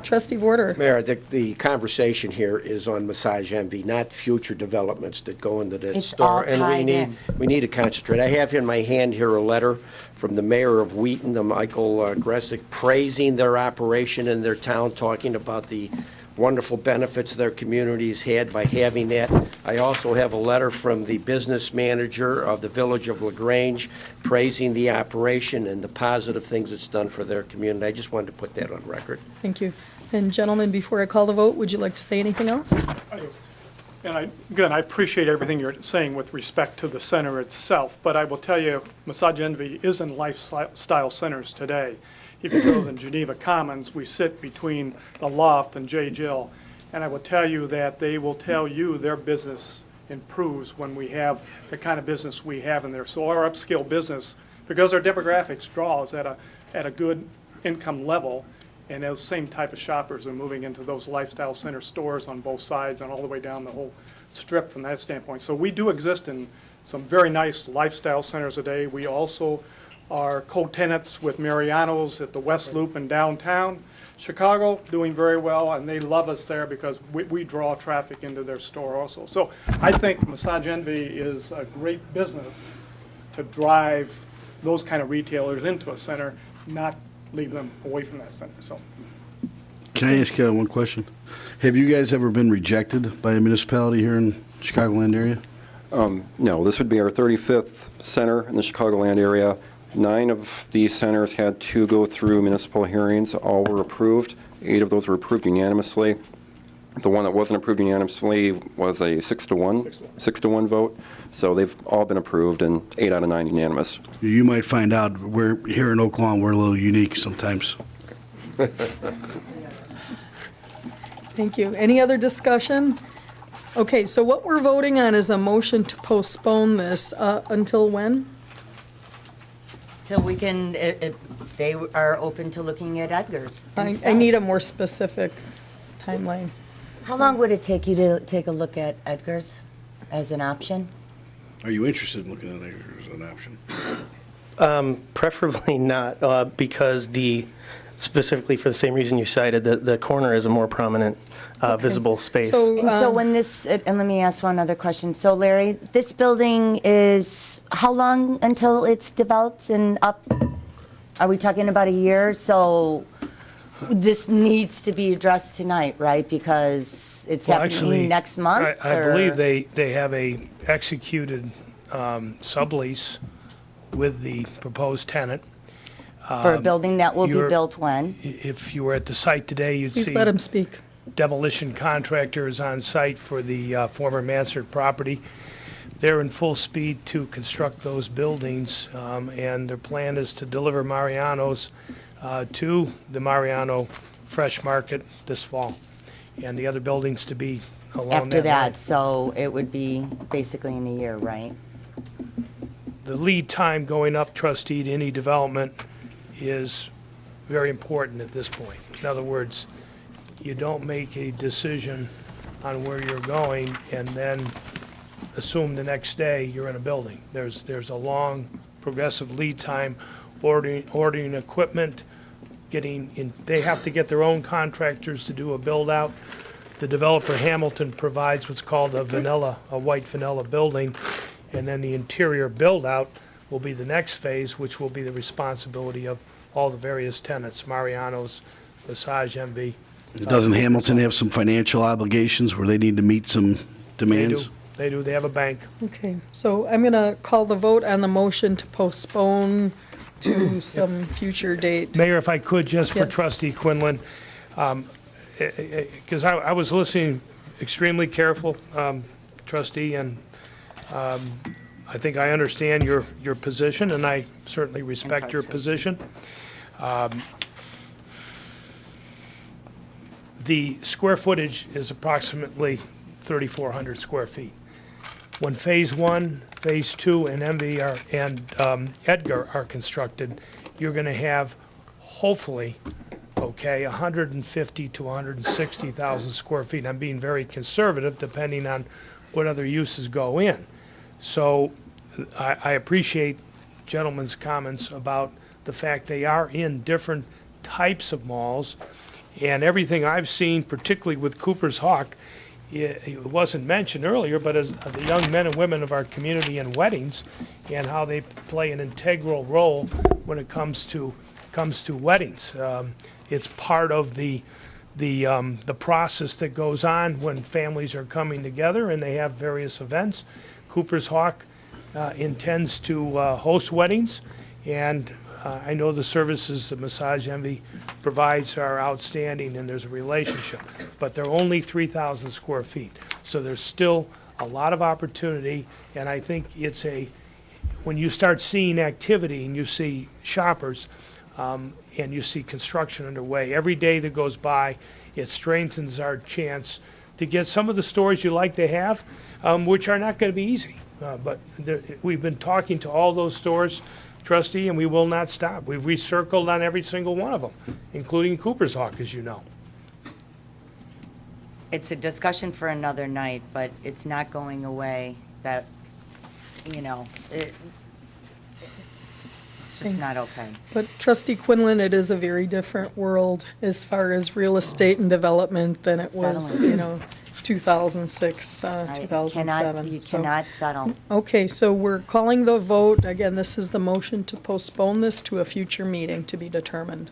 Trustee Vorder. Mayor, the conversation here is on massage envy, not future developments that go into this It's store. all tied in. We need to concentrate. I have in my hand here a letter from the mayor of Wheaton, Michael Gressick, praising their operation in their town, talking about the wonderful benefits their communities had by having that. I also have a letter from the business manager of the village of LaGrange praising the operation and the positive things it's done for their community. I just wanted to put that on record. Thank you. And gentlemen, before I call the vote, would you like to say anything else? And I appreciate everything you're saying with respect to the center itself, but I will tell you, Massage Envy is in lifestyle centers today. If you go to the Geneva Commons, we sit between the Loft and J. Jill, and I will tell you that they will tell you their business improves when we have the kind of business we have in there. So our upscale business, because our demographics draws at a good income level, and those same type of shoppers are moving into those lifestyle center stores on both sides and all the way down the whole strip from that standpoint. So we do exist in some very nice lifestyle centers today. We also are co-tenants with Mariano's at the West Loop in downtown. Chicago, doing very well, and they love us there because we draw traffic into their store also. So I think Massage Envy is a great business to drive those kind of retailers into a center, not leave them away from that center. So, Can I ask one question? Have you guys ever been rejected by a municipality here in Chicagoland area? No, this would be our 35th center in the Chicagoland area. 9 of these centers had to go through municipal hearings. All were approved. 8 of those were approved unanimously. The one that wasn't approved unanimously was a 6-to-1 vote. So they've all been approved, and 8 out of 9 unanimous. You might find out we're here in Oak Lawn, we're a little unique sometimes. Thank you. Any other discussion? Okay, so what we're voting on is a motion to postpone this until when? Till we can, they are open to looking at Edgar's. I need a more specific timeline. How long would it take you to take a look at Edgar's as an option? Are you interested in looking at it as an option? Preferably not, because specifically for the same reason you cited, the corner is a more prominent visible space. So when this, and let me ask one other question. So Larry, this building is, how long until it's developed and up? Are we talking about a year? So this needs to be addressed tonight, right? Because it's happening next month? I believe they have a executed sublease with the proposed tenant. For a building that will be built when? If you were at the site today, you'd Please see let him speak. demolition contractors on site for the former Mansard property. They're in full speed to construct those buildings, and their plan is to deliver Mariano's to the Mariano Fresh Market this fall, and the other buildings to be along that After that, line. so it would be basically in a year, right? The lead time going up, trustee, to any development is very important at this point. In other words, you don't make a decision on where you're going and then assume the next day you're in a building. There's a long progressive lead time, ordering equipment, getting in. They have to get their own contractors to do a build out. The developer Hamilton provides what's called a white vanilla building, and then the interior build out will be the next phase, which will be the responsibility of all the various tenants, Mariano's, Massage Envy. Doesn't Hamilton have some financial obligations where they need to meet some demands? They do. They have a bank. Okay, so I'm going to call the vote on the motion to postpone to some future date. Mayor, if I could, just for Yes. Trustee Quinlan, because I was listening extremely careful, Trustee, and I think I understand your position, and I certainly respect your position. The square footage is approximately 3,400 square feet. When Phase 1, Phase 2, and Edgar are constructed, you're going to have, hopefully, 150 to 160,000 square feet. I'm being very conservative, depending on what other uses go in. So I appreciate gentlemen's comments about the fact they are in different types of malls. And everything I've seen, particularly with Cooper's Hawk, it wasn't mentioned earlier, but as the young men and women of our community in weddings and how they play an integral role when it comes to weddings. It's part of the process that goes on when families are coming together and they have various events. Cooper's Hawk intends to host weddings, and I know the services that Massage Envy provides are outstanding, and there's a relationship, but they're only 3,000 square feet. So there's still a lot of opportunity, and I think when you start seeing activity and you see shoppers, and you see construction underway, every day that goes by, it strengthens our chance to get some of the stores you like to have, which are not going to be easy. But we've been talking to all those stores, Trustee, and we will not stop. We've recircled on every single one of them, including Cooper's Hawk, as you know. It's a discussion for another night, but it's not going away that, it's just Thanks. not okay. But Trustee Quinlan, it is a very different world as far as real estate and development than it was, 2006, 2007. You So- cannot settle. Okay, so we're calling the vote. Again, this is the motion to postpone this to a future meeting to be determined.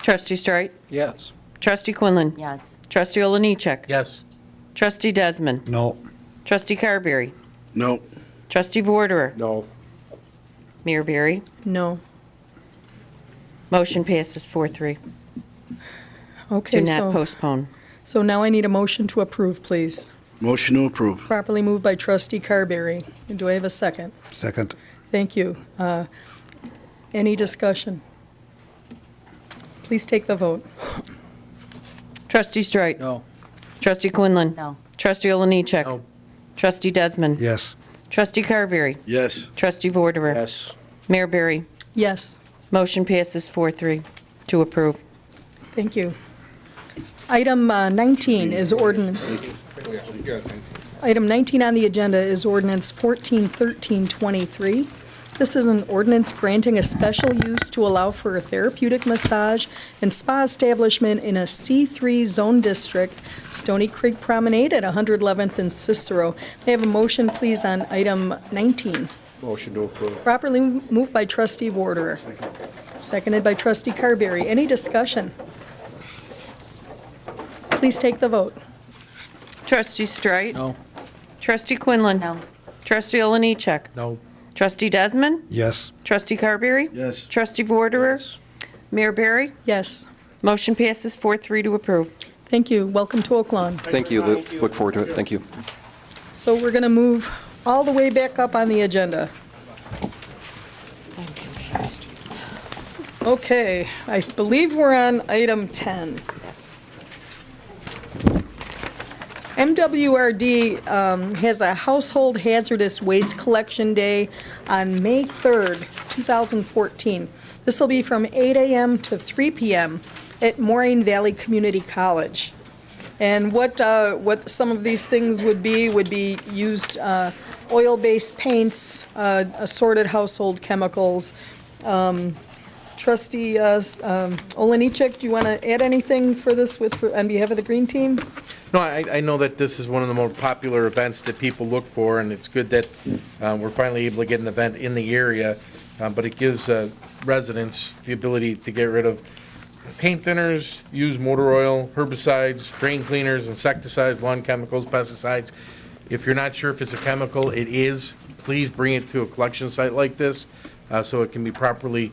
Trustee Strite? Yes. Trustee Quinlan? Yes. Trustee Oliniechek? Yes. Trustee Desmond? No. Trustee Carberry? No. Trustee Vorderer? No. Mayor Barry? No. Motion passes 4-3. Okay, Do so. not postpone. So now I need a motion to approve, please. Motion to approve. Properly moved by Trustee Carberry. Do I have a second? Second. Thank you. Any discussion? Please take the vote. Trustee Strite? No. Trustee Quinlan? No. Trustee Oliniechek? No. Trustee Desmond? Yes. Trustee Carberry? Yes. Trustee Vorderer? Yes. Mayor Barry? Yes, Motion passes 4-3 to approve. thank you. Item 19 is ordinance. Item 19 on the agenda is ordinance 141323. This is an ordinance granting a special use to allow for a therapeutic massage and spa establishment in a C3 zone district, Stony Creek Promenade at 111th and Cicero. May I have a motion, please, on item 19? Motion to approve. Properly moved by Trustee Vorderer. Seconded by Trustee Carberry. Any discussion? Please take the vote. Trustee Strite? No. Trustee Quinlan? No. Trustee Oliniechek? No. Trustee Desmond? Yes. Trustee Carberry? Yes. Trustee Vorderer? Mayor Barry? Yes, Motion passes 4-3 to approve. thank you. Welcome to Oaklawn. Thank you. Look forward to it. Thank you. So we're going to move all the way back up on the agenda. Okay, I believe we're on item 10. MWRD has a Household Hazardous Waste Collection Day on May 3rd, 2014. This will be from 8 a.m. to 3 p.m. at Moraine Valley Community College. And what some of these things would be used oil-based paints, assorted household chemicals. Trustee Oliniechek, do you want to add anything for this on behalf of the Green Team? No, I know that this is one of the more popular events that people look for, and it's good that we're finally able to get an event in the area, but it gives residents the ability to get rid of paint thinners, use motor oil, herbicides, drain cleaners, insecticides, lawn chemicals, pesticides. If you're not sure if it's a chemical, it is. Please bring it to a collection site like this so it can be properly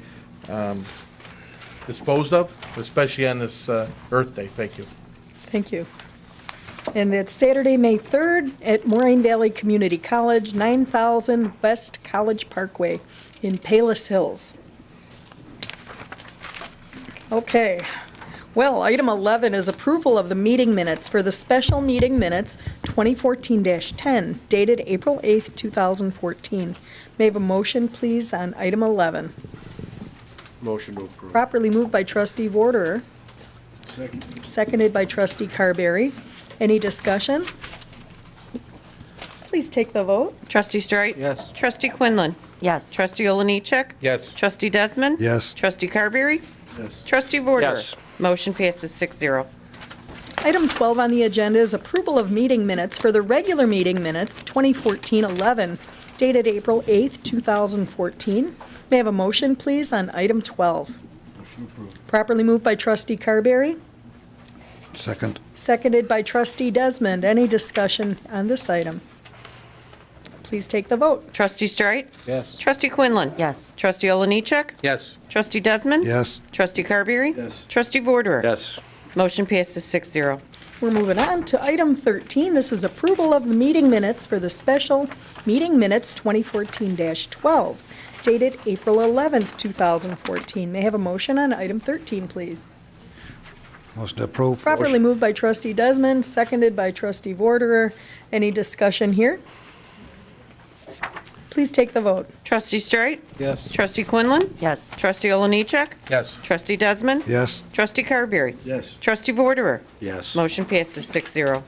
disposed of, especially on this Earth Day. Thank you. Thank you. And it's Saturday, May 3rd at Moraine Valley Community College, 9000 West College Parkway in Palos Hills. Okay. Well, item 11 is approval of the meeting minutes for the special meeting minutes 2014-10 dated April 8th, 2014. May I have a motion, please, on item 11? Motion to approve. Properly moved by trustee Vorderer, Second. seconded by trustee Carberry. Any discussion? Please take the vote. Trustee Strite? Yes. Trustee Quinlan? Yes. Trustee Oliniechek? Yes. Trustee Desmond? Yes. Trustee Carberry? Yes. Trustee Vorderer? Yes. Motion passes 6-0. Item 12 on the agenda is approval of meeting minutes for the regular meeting minutes 2014-11 dated April 8th, 2014. May I have a motion, please, on item 12? Motion approved. Properly moved by trustee Carberry, Second. seconded by trustee Desmond. Any discussion on this item? Please take the vote. Trustee Strite? Yes. Trustee Quinlan? Yes. Trustee Oliniechek? Yes. Trustee Desmond? Yes. Trustee Carberry? Yes. Trustee Vorderer? Yes. Motion passes 6-0. We're moving on to item 13. This is approval of the meeting minutes for the special meeting minutes 2014-12 dated April 11th, 2014. May I have a motion on item 13, please? Motion to approve. Properly moved by trustee Desmond, seconded by trustee Vorderer. Any discussion here? Please take the vote. Trustee Strite? Yes. Trustee Quinlan? Yes. Trustee Oliniechek? Yes. Trustee Desmond? Yes. Trustee Carberry? Yes. Trustee Vorderer? Yes. Motion passes 6-0.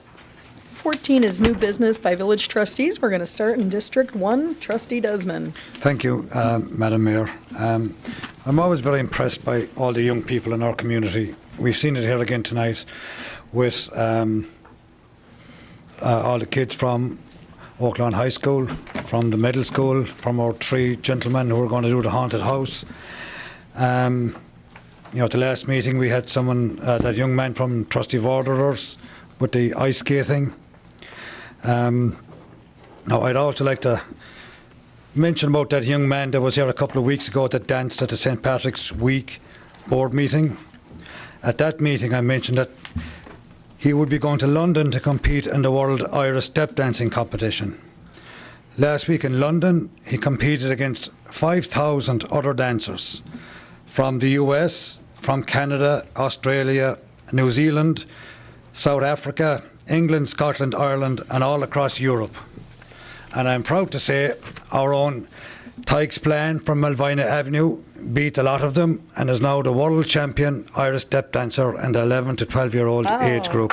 14 is new business by village trustees. We're going to start in District 1. Trustee Desmond. Thank you, Madam Mayor. I'm always very impressed by all the young people in our community. We've seen it here again tonight with all the kids from Oaklawn High School, from the middle school, from our three gentlemen who are going to do the haunted house. At the last meeting we had someone, that young man from Trustee Vorderer's with the ice skating. Now I'd also like to mention about that young man that was here a couple of weeks ago that danced at the St. Patrick's Week board meeting. At that meeting I mentioned that he would be going to London to compete in the World Irish Step Dancing Competition. Last week in London, he competed against 5,000 other dancers from the US, from Canada, Australia, New Zealand, South Africa, England, Scotland, Ireland, and all across Europe. And I'm proud to say our own Tykes Plan from Malvina Avenue beat a lot of them and is now the world champion Irish step dancer in the 11 to 12-year-old age group.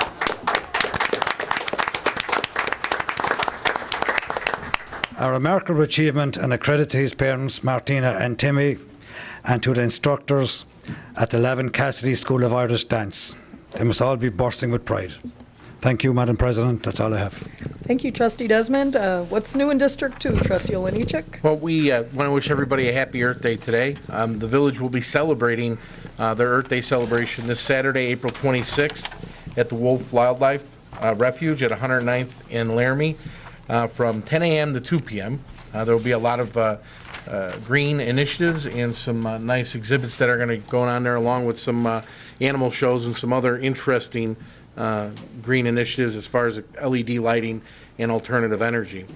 A remarkable achievement and a credit to his parents, Martina and Timmy, and to the instructors at the Lavin Cassidy School of Irish Dance. They must all be bursting with pride. Thank you, Madam President. That's all I have. Thank you, trustee Desmond. What's new in District 2, trustee Oliniechek? Well, we want to wish everybody a happy Earth Day today. The village will be celebrating their Earth Day celebration this Saturday, April 26th, at the Wolf Wildlife Refuge at 109th and Laramie from 10 a.m. to 2 p.m. There will be a lot of green initiatives and some nice exhibits that are going to go on there, along with some animal shows and some other interesting green initiatives as far as LED lighting and alternative energy.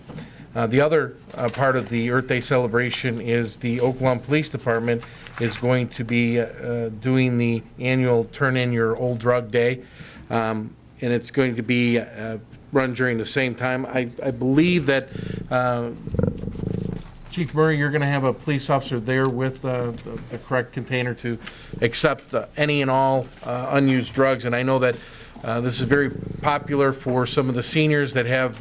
The other part of the Earth Day celebration is the Oaklawn Police Department is going to be doing the annual Turn In Your Old Drug Day, and it's going to be run during the same time. I believe that Chief Murray, you're going to have a police officer there with the correct container to accept any and all unused drugs, and I know that this is very popular for some of the seniors that have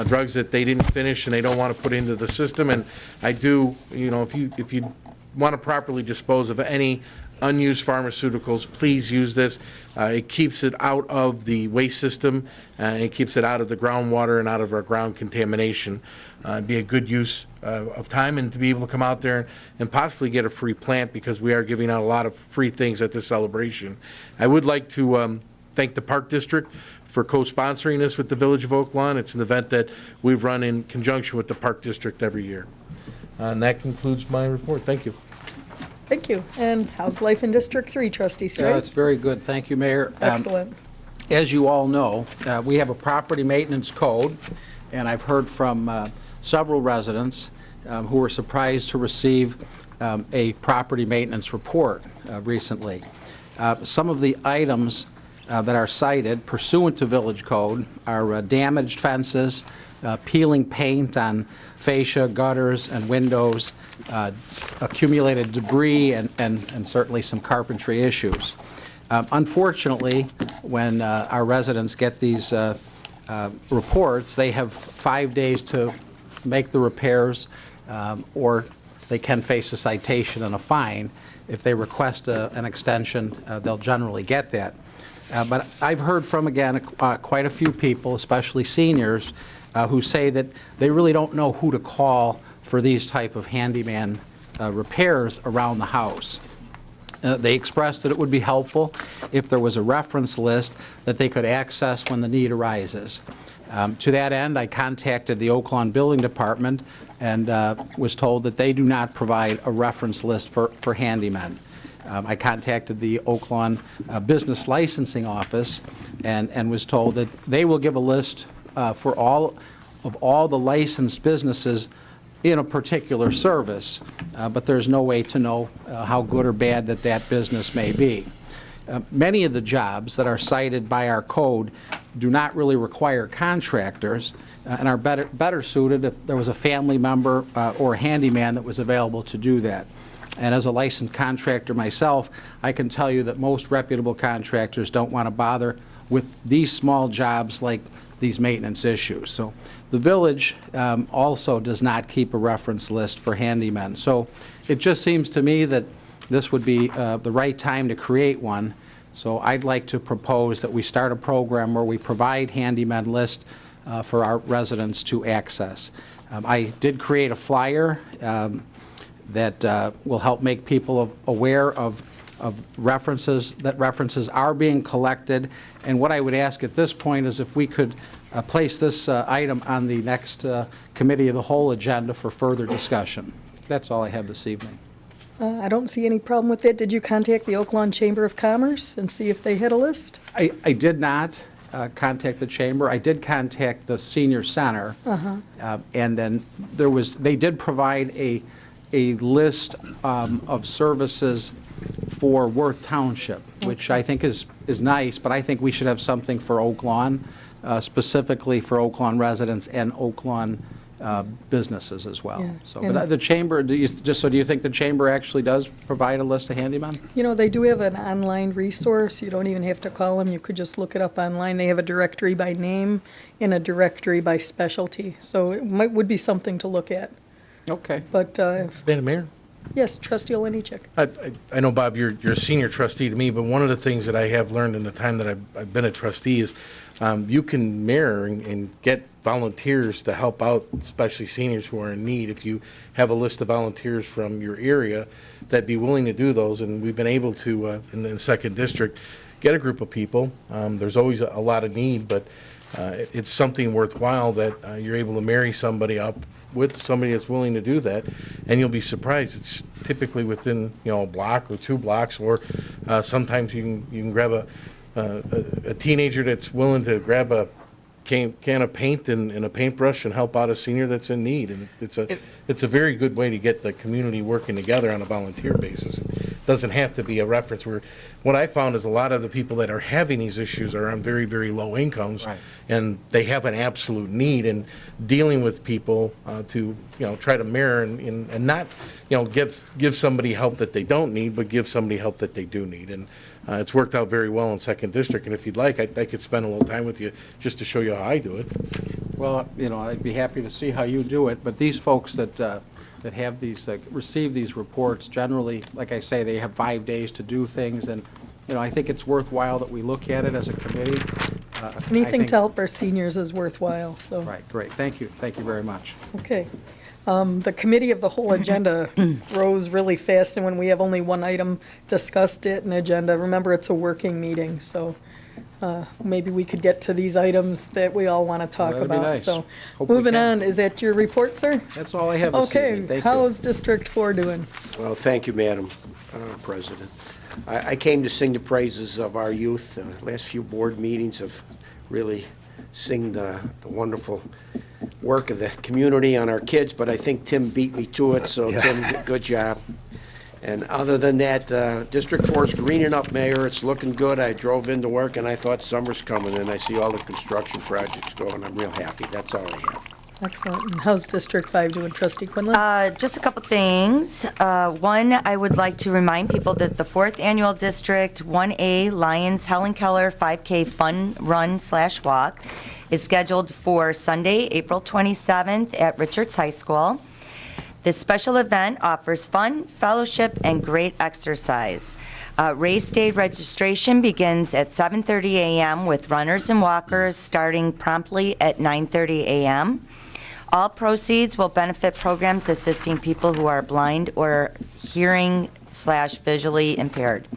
drugs that they didn't finish and they don't want to put into the system. And I do, if you want to properly dispose of any unused pharmaceuticals, please use this. It keeps it out of the waste system, it keeps it out of the groundwater and out of our ground contamination. It'd be a good use of time, and to be able to come out there and possibly get a free plant, because we are giving out a lot of free things at this celebration. I would like to thank the Park District for co-sponsoring this with the Village of Oaklawn. It's an event that we've run in conjunction with the Park District every year. And that concludes my report. Thank you. Thank you. And how's life in District 3, trustee Strite? It's very good. Thank you, Mayor. Excellent. As you all know, we have a property maintenance code, and I've heard from several residents who were surprised to receive a property maintenance report recently. Some of the items that are cited pursuant to Village Code are damaged fences, peeling paint on fascia, gutters, and windows, accumulated debris, and certainly some carpentry issues. Unfortunately, when our residents get these reports, they have 5 days to make the repairs, or they can face a citation and a fine. If they request an extension, they'll generally get that. But I've heard from, again, quite a few people, especially seniors, who say that they really don't know who to call for these type of handyman repairs around the house. They expressed that it would be helpful if there was a reference list that they could access when the need arises. To that end, I contacted the Oak Lawn Building Department and was told that they do not provide a reference list for handymen. I contacted the Oak Lawn Business Licensing Office and was told that they will give a list for all the licensed businesses in a particular service, but there's no way to know how good or bad that business may be. Many of the jobs that are cited by our code do not really require contractors and are better suited if there was a family member or a handyman that was available to do that. And as a licensed contractor myself, I can tell you that most reputable contractors don't want to bother with these small jobs like these maintenance issues. So the village also does not keep a reference list for handymen. So it just seems to me that this would be the right time to create one. So I'd like to propose that we start a program where we provide handyman list for our residents to access. I did create a flyer that will help make people aware of references, that references are being collected. And what I would ask at this point is if we could place this item on the next Committee of the Whole agenda for further discussion. That's all I have this evening. I don't see any problem with that. Did you contact the Oak Lawn Chamber of Commerce and see if they had a list? I did not contact the chamber. I did contact the senior center. And then they did provide a list of services for Worth Township, which I think is nice, but I think we should have something for Oak Lawn, specifically for Oak Lawn residents and Oak Lawn businesses as well. Yeah. So, And- but the chamber, do you think the chamber actually does provide a list of handymen? You know, they do have an online resource. You don't even have to call them. You could just look it up online. They have a directory by name and a directory by specialty. So it would be something to look at. Okay. But, Madam Mayor? yes, Trustee Olenichek. I know, Bob, you're a senior trustee to me, but one of the things that I have learned in the time that I've been a trustee is you can mirror and get volunteers to help out, especially seniors who are in need. If you have a list of volunteers from your area that'd be willing to do those, and we've been able to, in the 2nd District, get a group of people. There's always a lot of need, but it's something worthwhile that you're able to marry somebody up with somebody that's willing to do that, and you'll be surprised. It's typically within a block or 2 blocks, or sometimes you can grab a teenager that's willing to grab a can of paint and a paintbrush and help out a senior that's in need. And it's a very good way to get the community working together on a volunteer basis. It doesn't have to be a reference. What I found is a lot of the people that are having these issues are on very, very low incomes, and they have an absolute need. And dealing with people to try to mirror and not give somebody help that they don't need, but give somebody help that they do need. And it's worked out very well in 2nd District, and if you'd like, I could spend a little time with you just to show you how I do it. Well, I'd be happy to see how you do it, but these folks that have these, receive these reports, generally, like I say, they have 5 days to do things, and, I think it's worthwhile that we look at it as a committee. Anything to help our seniors is worthwhile, so. Right, great, thank you very much. Okay. The Committee of the Whole agenda grows really fast, and when we have only one item discussed it in agenda, remember, it's a working meeting, so maybe we could get to these items that we all want to talk That'd be about. nice. So, Hope we moving can. on, is that your report, sir? That's all I have this evening. Okay, Thank you. how's District 4 doing? Well, thank you, Madam President. I came to sing the praises of our youth. The last few board meetings have really sing the wonderful work of the community on our kids, but I think Tim beat me to it, so Tim, good job. And other than that, District 4 is greening up, Mayor. It's looking good. I drove into work and I thought summer's coming, and I see all the construction projects going. I'm real happy. That's all I have. Excellent. And how's District 5 doing, Trustee Quinlan? Just a couple things. One, I would like to remind people that the 4th Annual District 1A Lions Helen Keller 5K Fun Run/Walk is scheduled for Sunday, April 27th at Richards High School. This special event offers fun, fellowship, and great exercise. Race day registration begins at 7:30 a.m. with runners and walkers starting promptly at 9:30 a.m. All proceeds will benefit programs assisting people who are blind or hearing/visually impaired.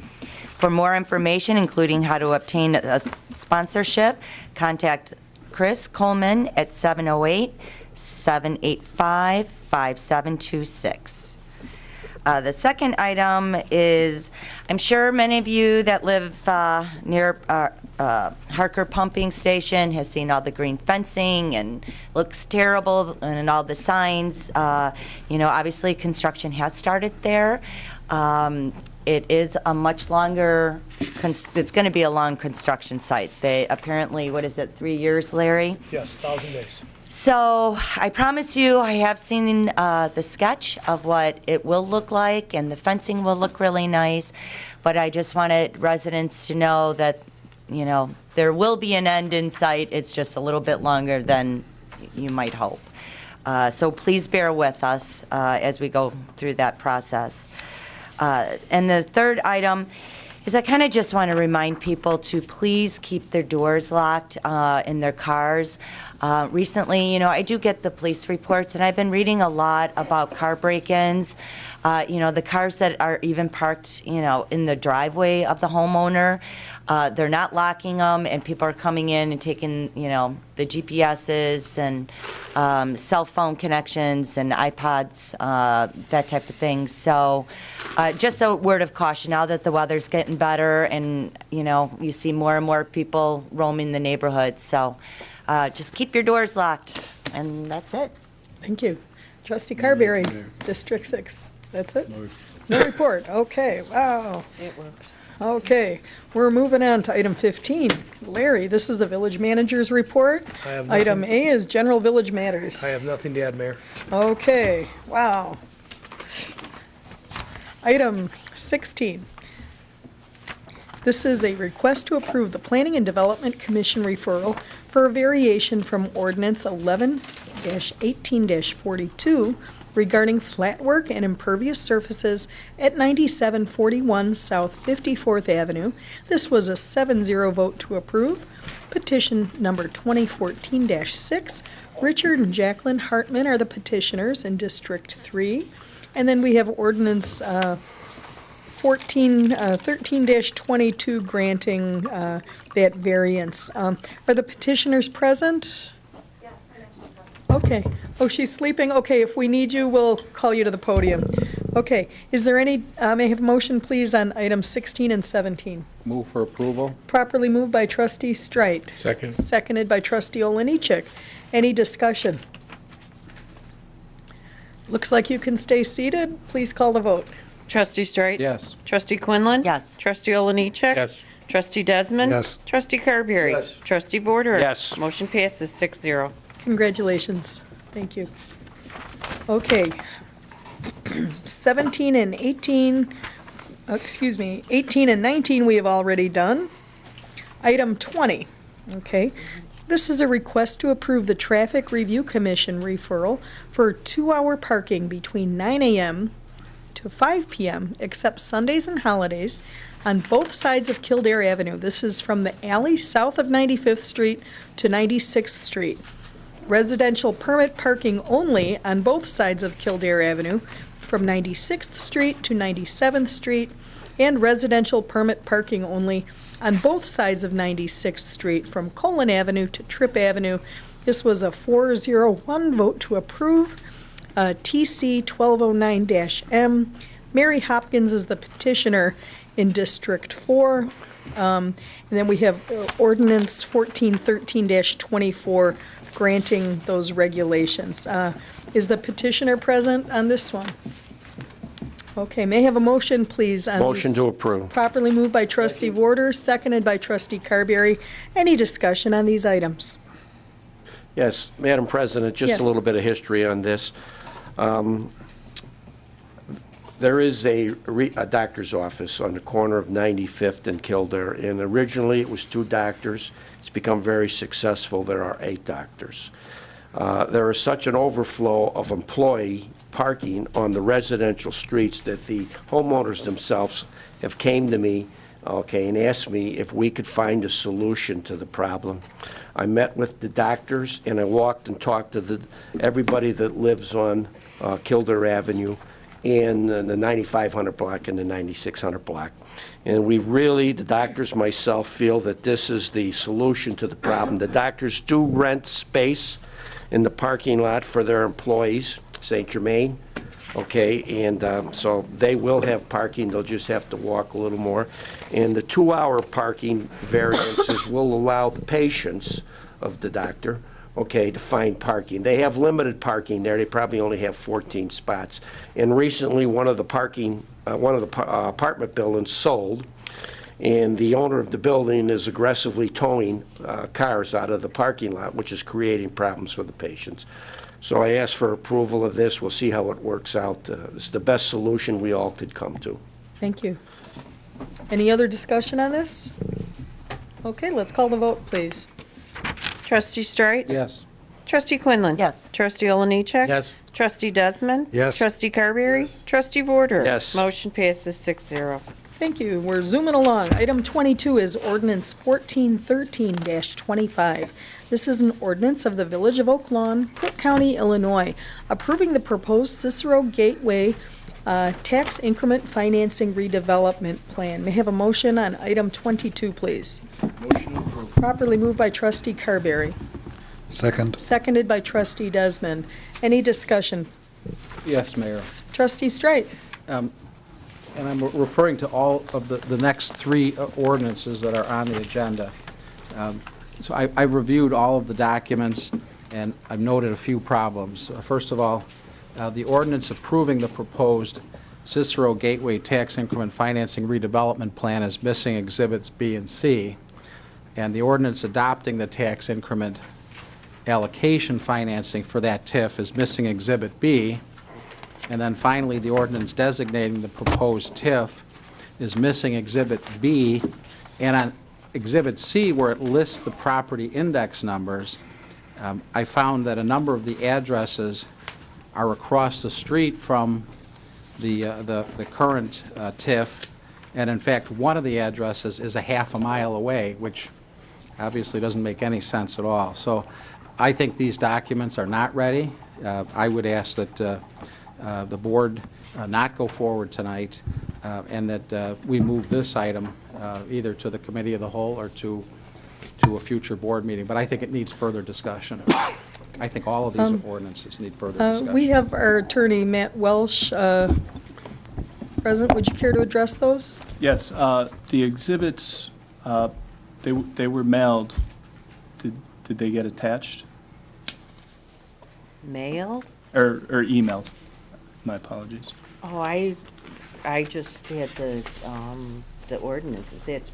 For more information, including how to obtain a sponsorship, contact Chris Coleman at 708-785-5726. The second item is, I'm sure many of you that live near Harker Pumping Station has seen all the green fencing and looks terrible and all the signs. Obviously construction has started there. It is a much longer, it's going to be a long construction site. They apparently, 3 years, Larry? Yes, 1,000 days. So I promise you, I have seen the sketch of what it will look like, and the fencing will look really nice. But I just wanted residents to know that, there will be an end in sight. It's just a little bit longer than you might hope. So please bear with us as we go through that process. And the third item is I kind of just want to remind people to please keep their doors locked in their cars. Recently, I do get the police reports, and I've been reading a lot about car break-ins. The cars that are even parked, in the driveway of the homeowner, they're not locking them, and people are coming in and taking, the GPSs and cell phone connections and iPods, that type of thing. So just a word of caution, now that the weather's getting better and, you see more and more people roaming the neighborhood. So just keep your doors locked, and that's it. Thank you. Trustee Carberry, District 6. That's it? No report. Okay, wow. It works. Okay, we're moving on to item 15. Larry, this is the village manager's report. I have Item nothing. A is general village matters. I have nothing to add, Mayor. Okay, wow. Item 16. This is a request to approve the Planning and Development Commission referral for a variation from ordinance 11-18-42 regarding flat work and impervious surfaces at 9741 South 54th Avenue. This was a 7-0 vote to approve. Petition number 2014-6. Richard and Jacqueline Hartman are the petitioners in District 3. And then we have ordinance 13-22 granting that variance. Are the petitioners present? Yes. Okay. Oh, she's sleeping? Okay, if we need you, we'll call you to the podium. Okay, is there any, may I have a motion, please, on items 16 and 17? Move for approval. Properly moved by trustee Strite. Second. Seconded by trustee Oliniechek. Any discussion? Looks like you can stay seated. Please call the vote. Trustee Strite? Yes. Trustee Quinlan? Yes. Trustee Oliniechek? Yes. Trustee Desmond? Yes. Trustee Carberry? Yes. Trustee Vorderich? Yes. Motion passes 6-0. Congratulations. Thank you. Okay. 17 and 18, 18 and 19 we have already done. Item 20, okay. This is a request to approve the Traffic Review Commission referral for 2-hour parking between 9 a.m. to 5 p.m. except Sundays and holidays on both sides of Kildare Avenue. This is from the alley south of 95th Street to 96th Street. Residential permit parking only on both sides of Kildare Avenue from 96th Street to 97th Street, and residential permit parking only on both sides of 96th Street from Colon Avenue to Tripp Avenue. This was a 4-0-1 vote to approve. TC 1209-M. Mary Hopkins is the petitioner in District 4. And then we have ordinance 1413-24 granting those regulations. Is the petitioner present on this one? Okay, may I have a motion, please? On Motion these? to approve. Properly moved by trustee Warder, seconded by trustee Carberry. Any discussion on these items? Yes, Madam President, just Yes. a little bit of history on this. There is a doctor's office on the corner of 95th and Kildare, and originally it was 2 doctors. It's become very successful. There are 8 doctors. There is such an overflow of employee parking on the residential streets that the homeowners themselves have came to me, okay, and asked me if we could find a solution to the problem. I met with the doctors, and I walked and talked to everybody that lives on Kildare Avenue and the 9500 block and the 9600 block. And we really, the doctors, myself, feel that this is the solution to the problem. The doctors do rent space in the parking lot for their employees, St. Germain, okay, and so they will have parking, they'll just have to walk a little more. And the 2-hour parking variances will allow the patients of the doctor, okay, to find parking. They have limited parking there, they probably only have 14 spots. And recently, one of the apartment buildings sold, and the owner of the building is aggressively towing cars out of the parking lot, which is creating problems for the patients. So I ask for approval of this. We'll see how it works out. It's the best solution we all could come to. Thank you. Any other discussion on this? Okay, let's call the vote, please. Trustee Strite? Yes. Trustee Quinlan? Yes. Trustee Oliniechek? Yes. Trustee Desmond? Yes. Trustee Carberry? Trustee Warder? Yes. Motion passes 6-0. Thank you. We're zooming along. Item 22 is ordinance 1413-25. This is an ordinance of the Village of Oak Lawn, Cook County, Illinois, approving the proposed Cicero Gateway tax increment financing redevelopment plan. May I have a motion on item 22, please? Motion approved. Properly moved by trustee Carberry, Second. seconded by trustee Desmond. Any discussion? Yes, Mayor. Trustee Strite? And I'm referring to all of the next 3 ordinances that are on the agenda. So I reviewed all of the documents, and I've noted a few problems. First of all, the ordinance approving the proposed Cicero Gateway Tax Increment Financing Redevelopment Plan is missing Exhibits B and C, and the ordinance adopting the tax increment allocation financing for that TIF is missing Exhibit B. And then finally, the ordinance designating the proposed TIF is missing Exhibit B. And on Exhibit C, where it lists the property index numbers, I found that a number of the addresses are across the street from the current TIF. And in fact, one of the addresses is a half a mile away, which obviously doesn't make any sense at all. So I think these documents are not ready. I would ask that the board not go forward tonight, and that we move this item either to the committee of the whole or to a future board meeting. But I think it needs further discussion. I think all of these ordinances need further discussion. We have our attorney, Matt Welsh, present. Would you care to address those? Yes, the exhibits, they were mailed. Did they get attached Mail? or emailed? My apologies. Oh, I just had the ordinances. It's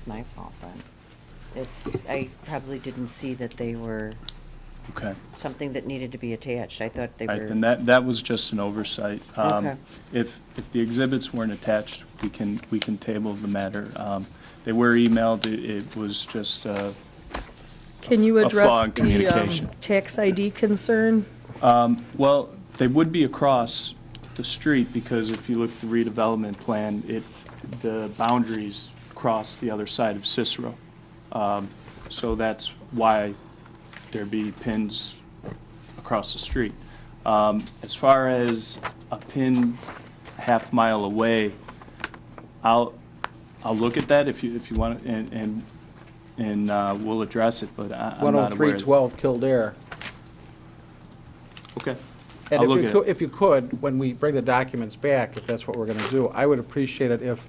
my fault then. I probably didn't see that they were Okay. something that needed to be attached. I thought they All were. right, then that was just an oversight. Okay. If the exhibits weren't attached, we can table the matter. They were emailed. It was just Can you a flaw address in the communication. tax ID concern? Well, they would be across the street because if you look at the redevelopment plan, the boundaries cross the other side of Cicero. So that's why there'd be pins across the street. As far as a pin half mile away, I'll look at that if you want, and we'll address it, but I'm not aware. 10312 Kildare. Okay. And I'll look at it. if you could, when we bring the documents back, if that's what we're going to do, I would appreciate it if,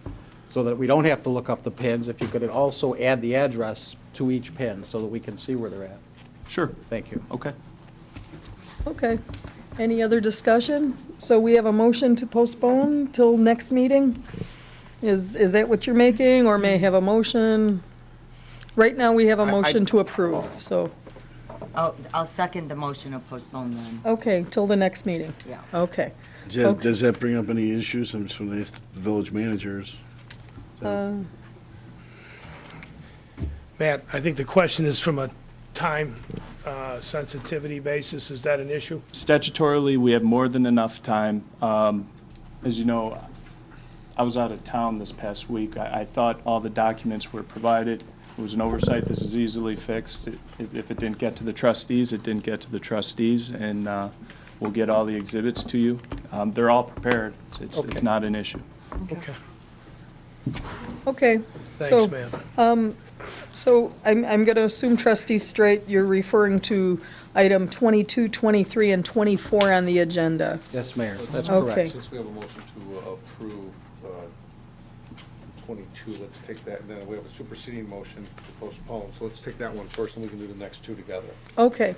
so that we don't have to look up the pins, if you could also add the address to each pin so that we can see where they're at. Sure. Thank you. Okay. Okay. Any other discussion? So we have a motion to postpone till next meeting? Is that what you're making, or may I have a motion? Right now, we have a motion to approve, so, I'll second the motion to postpone then. okay, till the next meeting. Yeah. Okay. Does that bring up any issues? I'm just going to ask the village managers. Matt, I think the question is from a time sensitivity basis. Is that an issue? Statutorily, we have more than enough time. As you know, I was out of town this past week. I thought all the documents were provided. It was an oversight. This is easily fixed. If it didn't get to the trustees, it didn't get to the trustees, and we'll get all the exhibits to you. They're all prepared. It's not an issue. Okay. Okay. Thanks, So, ma'am. So I'm going to assume trustee Straight, you're referring to item 22, 23, and 24 on the agenda. Yes, Mayor, that's Okay. correct. Since we have a motion to approve 22, let's take that, and then we have a superseding motion to postpone. So let's take that one first, and we can do the next two together. Okay,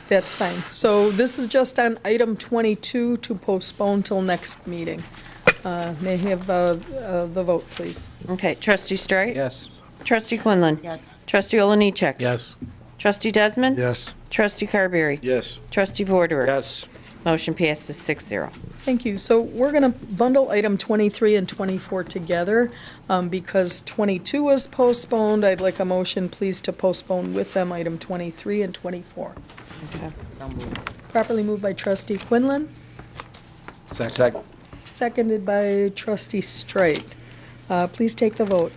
that's fine. So this is just on item 22 to postpone till next meeting. May I have the vote, please? Okay, trustee Streit? Yes. Trustee Quinlan? Yes. Trustee Oliniechek? Yes. Trustee Desmond? Yes. Trustee Carberry? Yes. Trustee Vorderer? Yes. Motion passes 6-0. Thank you. So we're going to bundle item 23 and 24 together because 22 was postponed. I'd like a motion, please, to postpone with them item 23 and 24. Okay. So moved. Properly moved by trustee Quinlan, Second. seconded by trustee Straight. Please take the vote.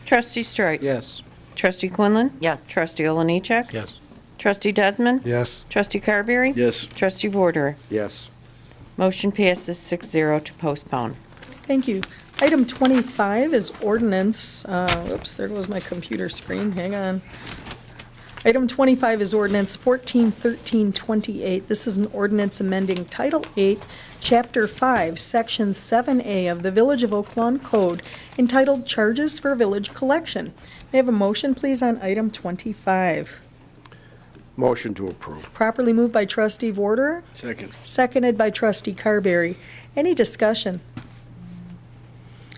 Trustee Streit? Yes. Trustee Quinlan? Yes. Trustee Oliniechek? Yes. Trustee Desmond? Yes. Trustee Carberry? Yes. Trustee Vorderer? Yes. Motion passes 6-0 to postpone. Thank you. Item 25 is ordinance, oops, there goes my computer screen, hang on. Item 25 is ordinance 141328. This is an ordinance amending Title 8, Chapter 5, Section 7A of the Village of Oak Lawn Code entitled Charges for Village Collection. May I have a motion, please, on item 25? Motion to approve. Properly moved by trustee Vorderer, Second. seconded by trustee Carberry. Any discussion?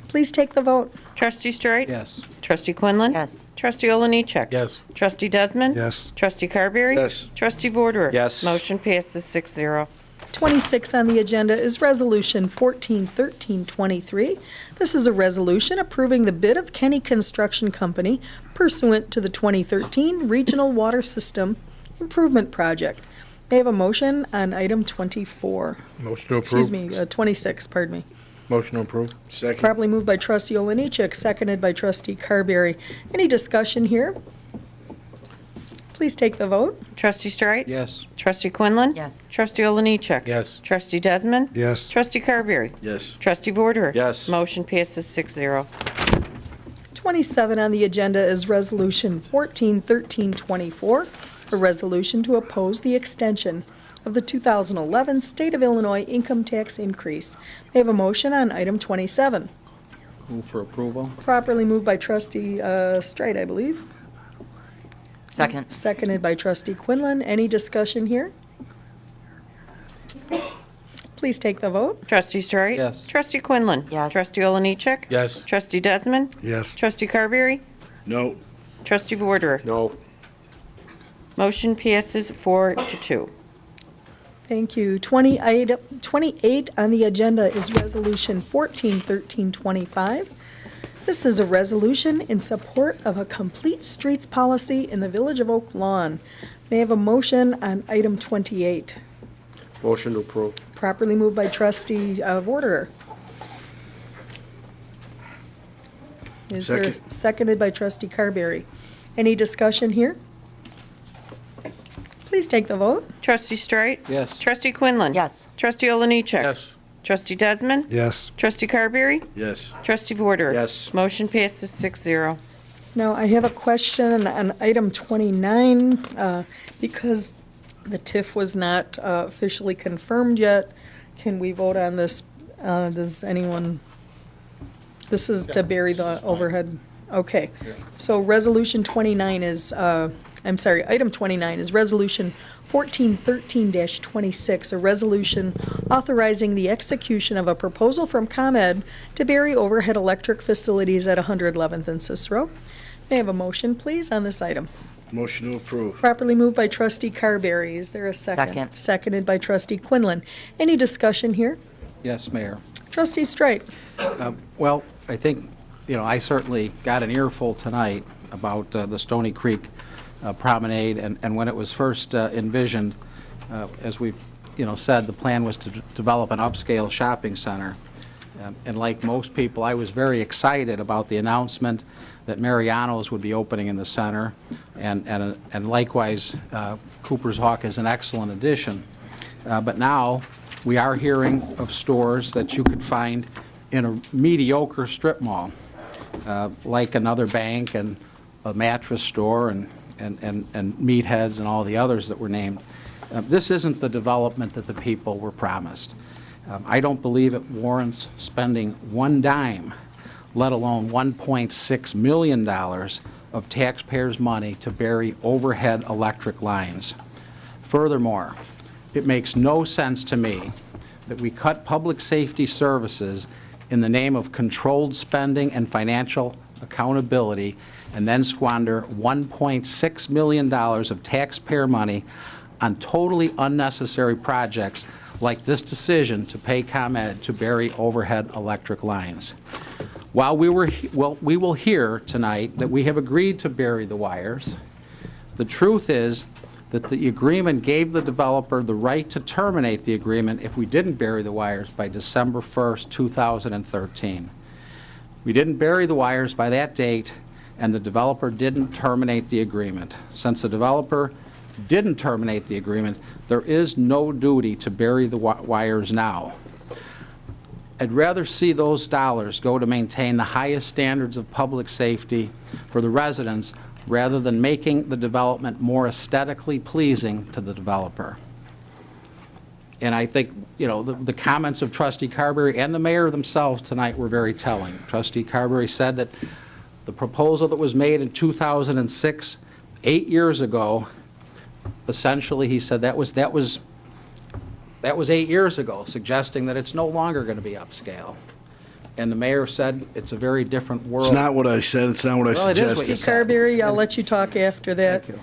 Please take the vote. Trustee Streit? Yes. Trustee Quinlan? Yes. Trustee Oliniechek? Yes. Trustee Desmond? Yes. Trustee Carberry? Yes. Trustee Vorderer? Yes. Motion passes 6-0. 26 on the agenda is Resolution 141323. This is a resolution approving the bid of Kenny Construction Company pursuant to the 2013 Regional Water System Improvement Project. May I have a motion on item 24? Motion to approve. Excuse me, 26, pardon me. Motion to approve. Second. Properly moved by trustee Oliniechek, seconded by trustee Carberry. Any discussion here? Please take the vote. Trustee Streit? Yes. Trustee Quinlan? Yes. Trustee Oliniechek? Yes. Trustee Desmond? Yes. Trustee Carberry? Yes. Trustee Vorderer? Yes. Motion passes 6-0. 27 on the agenda is Resolution 141324, a resolution to oppose the extension of the 2011 State of Illinois income tax increase. May I have a motion on item 27? Move for approval. Properly moved by trustee Straight, I believe. Second. Seconded by trustee Quinlan. Any discussion here? Please take the vote. Trustee Streit? Yes. Trustee Quinlan? Yes. Trustee Oliniechek? Yes. Trustee Desmond? Yes. Trustee Carberry? No. Trustee Vorderer? No. Motion passes 4-2. Thank you. 28 on the agenda is Resolution 141325. This is a resolution in support of a complete streets policy in the Village of Oak Lawn. May I have a motion on item 28? Motion to approve. Properly moved by trustee Vorderer. Is there Second. seconded by trustee Carberry? Any discussion here? Please take the vote. Trustee Streit? Yes. Trustee Quinlan? Yes. Trustee Oliniechek? Yes. Trustee Desmond? Yes. Trustee Carberry? Yes. Trustee Vorderer? Yes. Motion passes 6-0. Now, I have a question on item 29, because The TIF was not officially confirmed yet. Can we vote on this? Does anyone, this is to bury the overhead? Okay. So Resolution 29 is, item 29 is Resolution 1413-26, a resolution authorizing the execution of a proposal from ComEd to bury overhead electric facilities at 111th and Cicero. May I have a motion, please, on this item? Motion to approve. Properly moved by trustee Carberry. Is there a second? Second. Seconded by trustee Quinlan. Any discussion here? Yes, Mayor. Trustee Streit. Well, I think, I certainly got an earful tonight about the Stony Creek promenade, and when it was first envisioned, as we've, said, the plan was to develop an upscale shopping center. And like most people, I was very excited about the announcement that Mariano's would be opening in the center, and likewise, Cooper's Hawk is an excellent addition. But now, we are hearing of stores that you could find in a mediocre strip mall, like another bank and a mattress store and meatheads and all the others that were named. This isn't the development that the people were promised. I don't believe it warrants spending one dime, let alone $1.6 million of taxpayers' money to bury overhead electric lines. Furthermore, it makes no sense to me that we cut public safety services in the name of controlled spending and financial accountability and then squander $1.6 million of taxpayer money on totally unnecessary projects like this decision to pay ComEd to bury overhead electric lines. While we will hear tonight that we have agreed to bury the wires, the truth is that the agreement gave the developer the right to terminate the agreement if we didn't bury the wires by December 1st, 2013. We didn't bury the wires by that date, and the developer didn't terminate the agreement. Since the developer didn't terminate the agreement, there is no duty to bury the wires now. I'd rather see those dollars go to maintain the highest standards of public safety for the residents rather than making the development more aesthetically pleasing to the developer. And I think, the comments of Trustee Carberry and the mayor themselves tonight were very telling. Trustee Carberry said that the proposal that was made in 2006, 8 years ago, essentially he said that was 8 years ago, suggesting that it's no longer going to be upscale. And the mayor said it's a very different world. It's not what I said, it's not what I Well, it is what suggested. you Trustee Carberry, I'll let you talk after that. Thank you.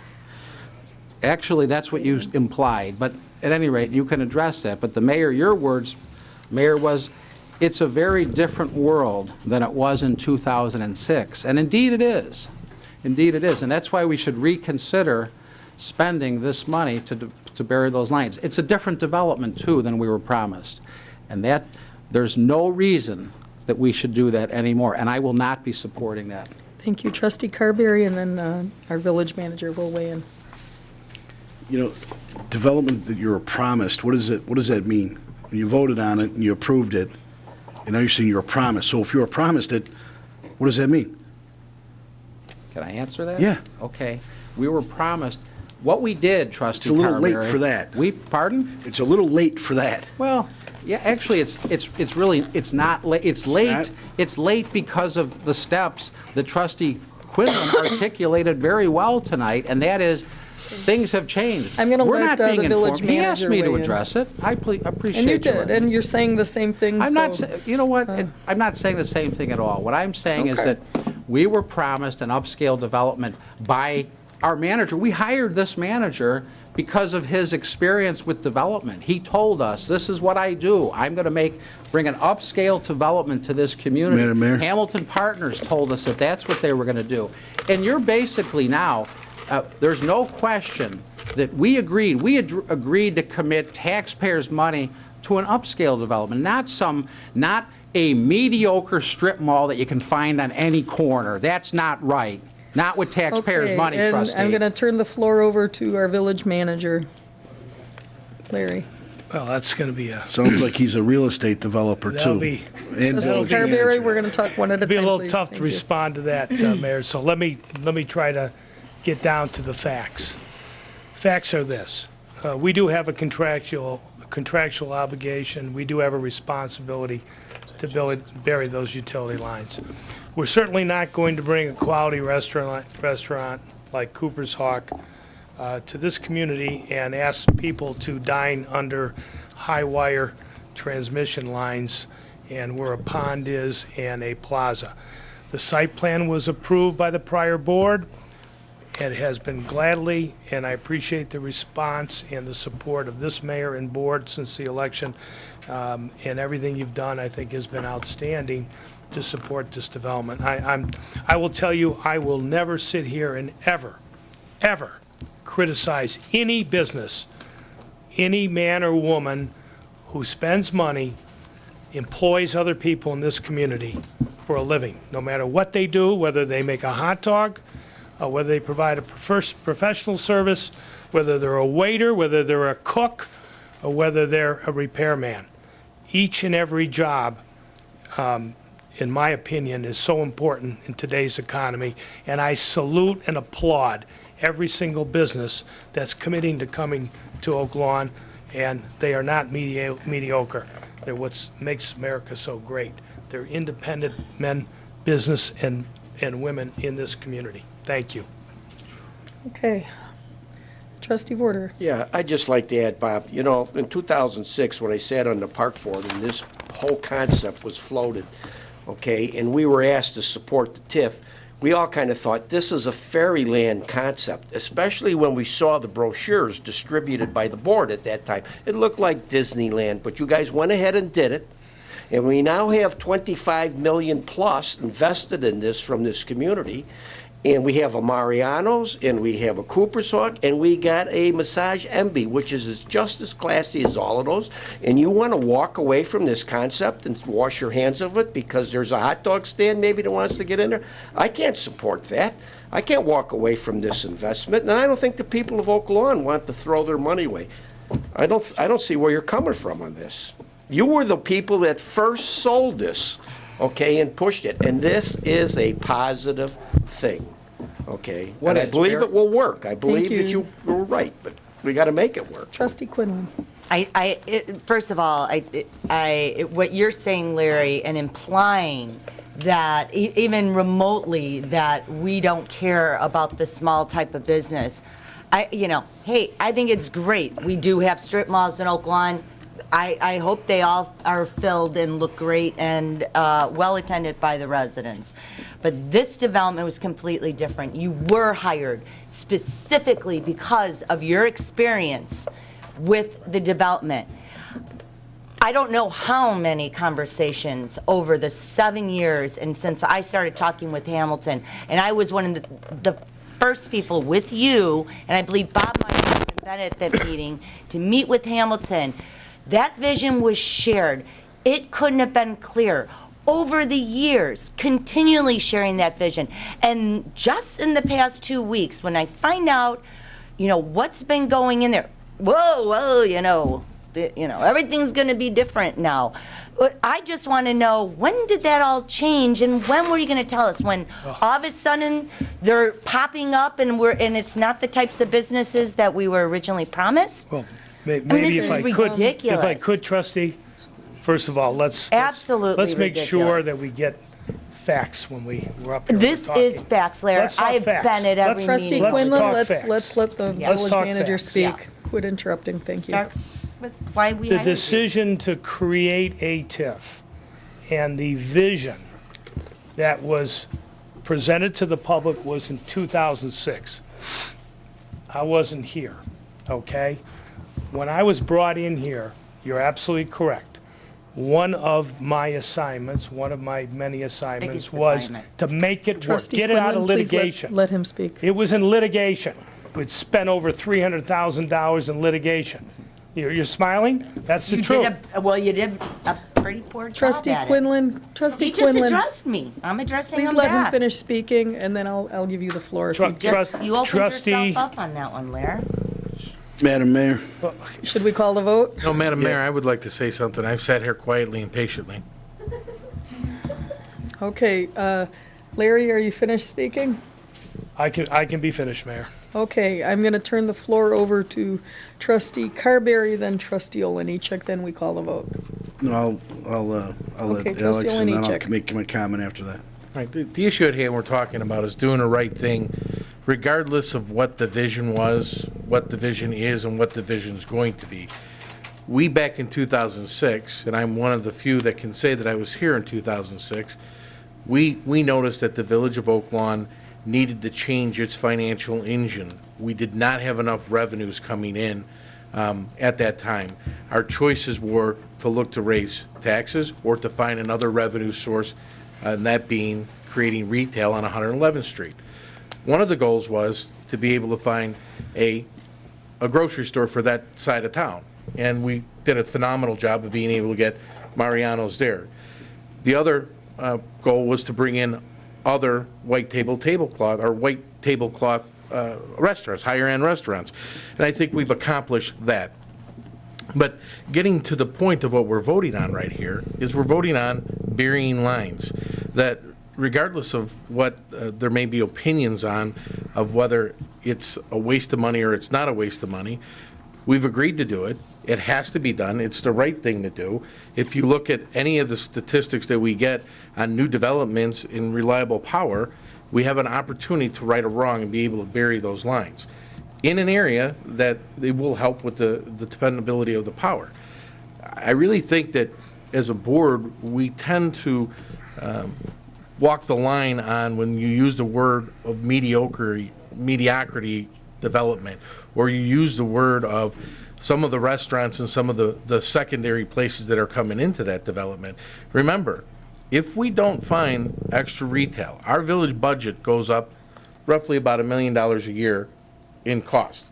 Actually, that's what you implied, but at any rate, you can address that. But the mayor, your words, Mayor, was, it's a very different world than it was in 2006. And indeed it is. Indeed it is. And that's why we should reconsider spending this money to bury those lines. It's a different development, too, than we were promised. And that, there's no reason that we should do that anymore, and I will not be supporting that. Thank you, Trustee Carberry, and then our village manager will weigh in. Development that you were promised, what does that mean? When you voted on it and you approved it, and now you're saying you were promised. So if you were promised it, what does that mean? Can I answer that? Yeah. Okay. We were promised, what we did, Trustee It's a little Carberry. late for that. Pardon? It's a little late for that. Well, yeah, actually, it's really, it's not late. It's late. not? It's late because of the steps that Trustee Quinlan articulated very well tonight, and that is, things have changed. I'm gonna We're let, not being the village informed. He asked manager me to weigh in. address it. I appreciate And you your did, work. and you're saying the same thing, I'm not, so- you know what, I'm not saying the same thing at all. What I'm saying is Okay. that we were promised an upscale development by our manager. We hired this manager because of his experience with development. He told us, this is what I do. I'm going to bring an upscale development to this community. Madam Mayor? Hamilton Partners told us that that's what they were going to do. And you're basically now, there's no question that we agreed. We agreed to commit taxpayers' money to an upscale development, not a mediocre strip mall that you can find on any corner. That's not right. Not with taxpayers' Okay, money, and trustee. I'm going to turn the floor over to our village manager, Larry. Well, that's going to be a, Sounds like he's a real estate developer, too. That'll be- And Trustee village Carberry, manager. we're going to talk one at a time, be a little please. tough to Thank you. respond to that, Mayor, so let me try to get down to the facts. Facts are this. we do have a contractual obligation. We do have a responsibility to bury those utility lines. We're certainly not going to bring a quality restaurant like Cooper's Hawk to this community and ask people to dine under high wire transmission lines and where a pond is and a plaza. The site plan was approved by the prior board. It has been gladly, and I appreciate the response and the support of this mayor and board since the election. And everything you've done, I think, has been outstanding to support this development. I will tell you, I will never sit here and ever criticize any business, any man or woman who spends money, employs other people in this community for a living, no matter what they do, whether they make a hot dog, whether they provide a professional service, whether they're a waiter, whether they're a cook, or whether they're a repairman. Each and every job, in my opinion, is so important in today's economy, and I salute and applaud every single business that's committing to coming to Oak Lawn, and they are not mediocre. They're what makes America so great. They're independent men, business, and women in this community. Thank you. Okay. Trustee Vorder. Yeah, I'd just like to add, Bob, you know, in 2006, when I sat on the park board and this whole concept was floated, okay, and we were asked to support the TIF, we all kind of thought this is a fairyland concept, especially when we saw the brochures distributed by the board at that time. It looked like Disneyland, but you guys went ahead and did it. And we now have 25 million plus invested in this from this community. And we have a Mariano's, and we have a Cooper's Hawk, and we got a Massage Envy, which is just as classy as all of those. And you want to walk away from this concept and wash your hands of it because there's a hot dog stand maybe that wants to get in there? I can't support that. I can't walk away from this investment, and I don't think the people of Oak Lawn want to throw their money away. I don't see where you're coming from on this. You were the people that first sold this, okay, and pushed it, and this is a positive thing, okay? And I believe it will work. I believe that you were right, but we got to make it work. Trustee Quinlan. First of all, what you're saying, Larry, and implying that even remotely that we don't care about the small type of business, hey, I think it's great. We do have strip malls in Oak Lawn. I hope they all are filled and look great and well attended by the residents. But this development was completely different. You were hired specifically because of your experience with the development. I don't know how many conversations over the 7 years and since I started talking with Hamilton, and I was one of the first people with you, and I believe Bob might have been at that meeting, to meet with Hamilton. That vision was shared. It couldn't have been clearer. Over the years, continually sharing that vision. And just in the past 2 weeks, when I find out, what's been going in there, everything's going to be different now. But I just want to know, when did that all change, and when were you going to tell us? When all of a sudden they're popping up, and it's not the types of businesses that we were originally promised? Well, maybe this is ridiculous. If I could, Trustee, first of all, let's make sure that we get facts when we're up here. This is facts, Larry. I have been at every Trustee meeting. Quinlan, let's let the village talk manager facts. speak. Quit interrupting, thank you. Start with why we The hired you. decision to create a TIF and the vision that was presented to the public was in 2006. I wasn't here, okay? When I was brought in here, you're absolutely correct. One of my assignments, one of my many assignments Biggest was assignment. to make it work, Trustee get it out of Quinlan, please litigation. let him speak. It was in litigation. We'd spent over $300,000 in litigation. You're smiling? That's the truth. You did a pretty poor job Trustee at it. Quinlan, Trustee He just Quinlan, addressed me. I'm addressing please him let him back. finish speaking, and then I'll give you the floor. if you- You opened Trustee- yourself up on that one, Larry. Madam Mayor. Should we call the vote? No, Madam Mayor, I would like to say something. I've sat here quietly and patiently. Okay, Larry, are you finished speaking? I can be finished, Mayor. Okay, I'm going to turn the floor over to trustee Carberry, then trustee Oliniechek, then we call the vote. No, I'll let Okay, Alex, trustee and then I'll Oliniechek. make my comment after that. Right, the issue at hand we're talking about is doing the right thing, regardless of what the vision was, what the vision is, and what the vision's going to be. We, back in 2006, and I'm one of the few that can say that I was here in 2006, we noticed that the Village of Oak Lawn needed to change its financial engine. We did not have enough revenues coming in at that time. Our choices were to look to raise taxes or to find another revenue source, and that being creating retail on 111th Street. One of the goals was to be able to find a grocery store for that side of town, and we did a phenomenal job of being able to get Mariano's there. The other goal was to bring in other white tablecloth restaurants, higher end restaurants, and I think we've accomplished that. But getting to the point of what we're voting on right here is we're voting on burying lines that, regardless of what there may be opinions on of whether it's a waste of money or it's not a waste of money, we've agreed to do it. It has to be done. It's the right thing to do. If you look at any of the statistics that we get on new developments in reliable power, we have an opportunity to right a wrong and be able to bury those lines in an area that it will help with the dependability of the power. I really think that as a board, we tend to walk the line on when you use the word of mediocrity development, or you use the word of some of the restaurants and some of the secondary places that are coming into that development. Remember, if we don't find extra retail, our village budget goes up roughly about $1 million a year in cost.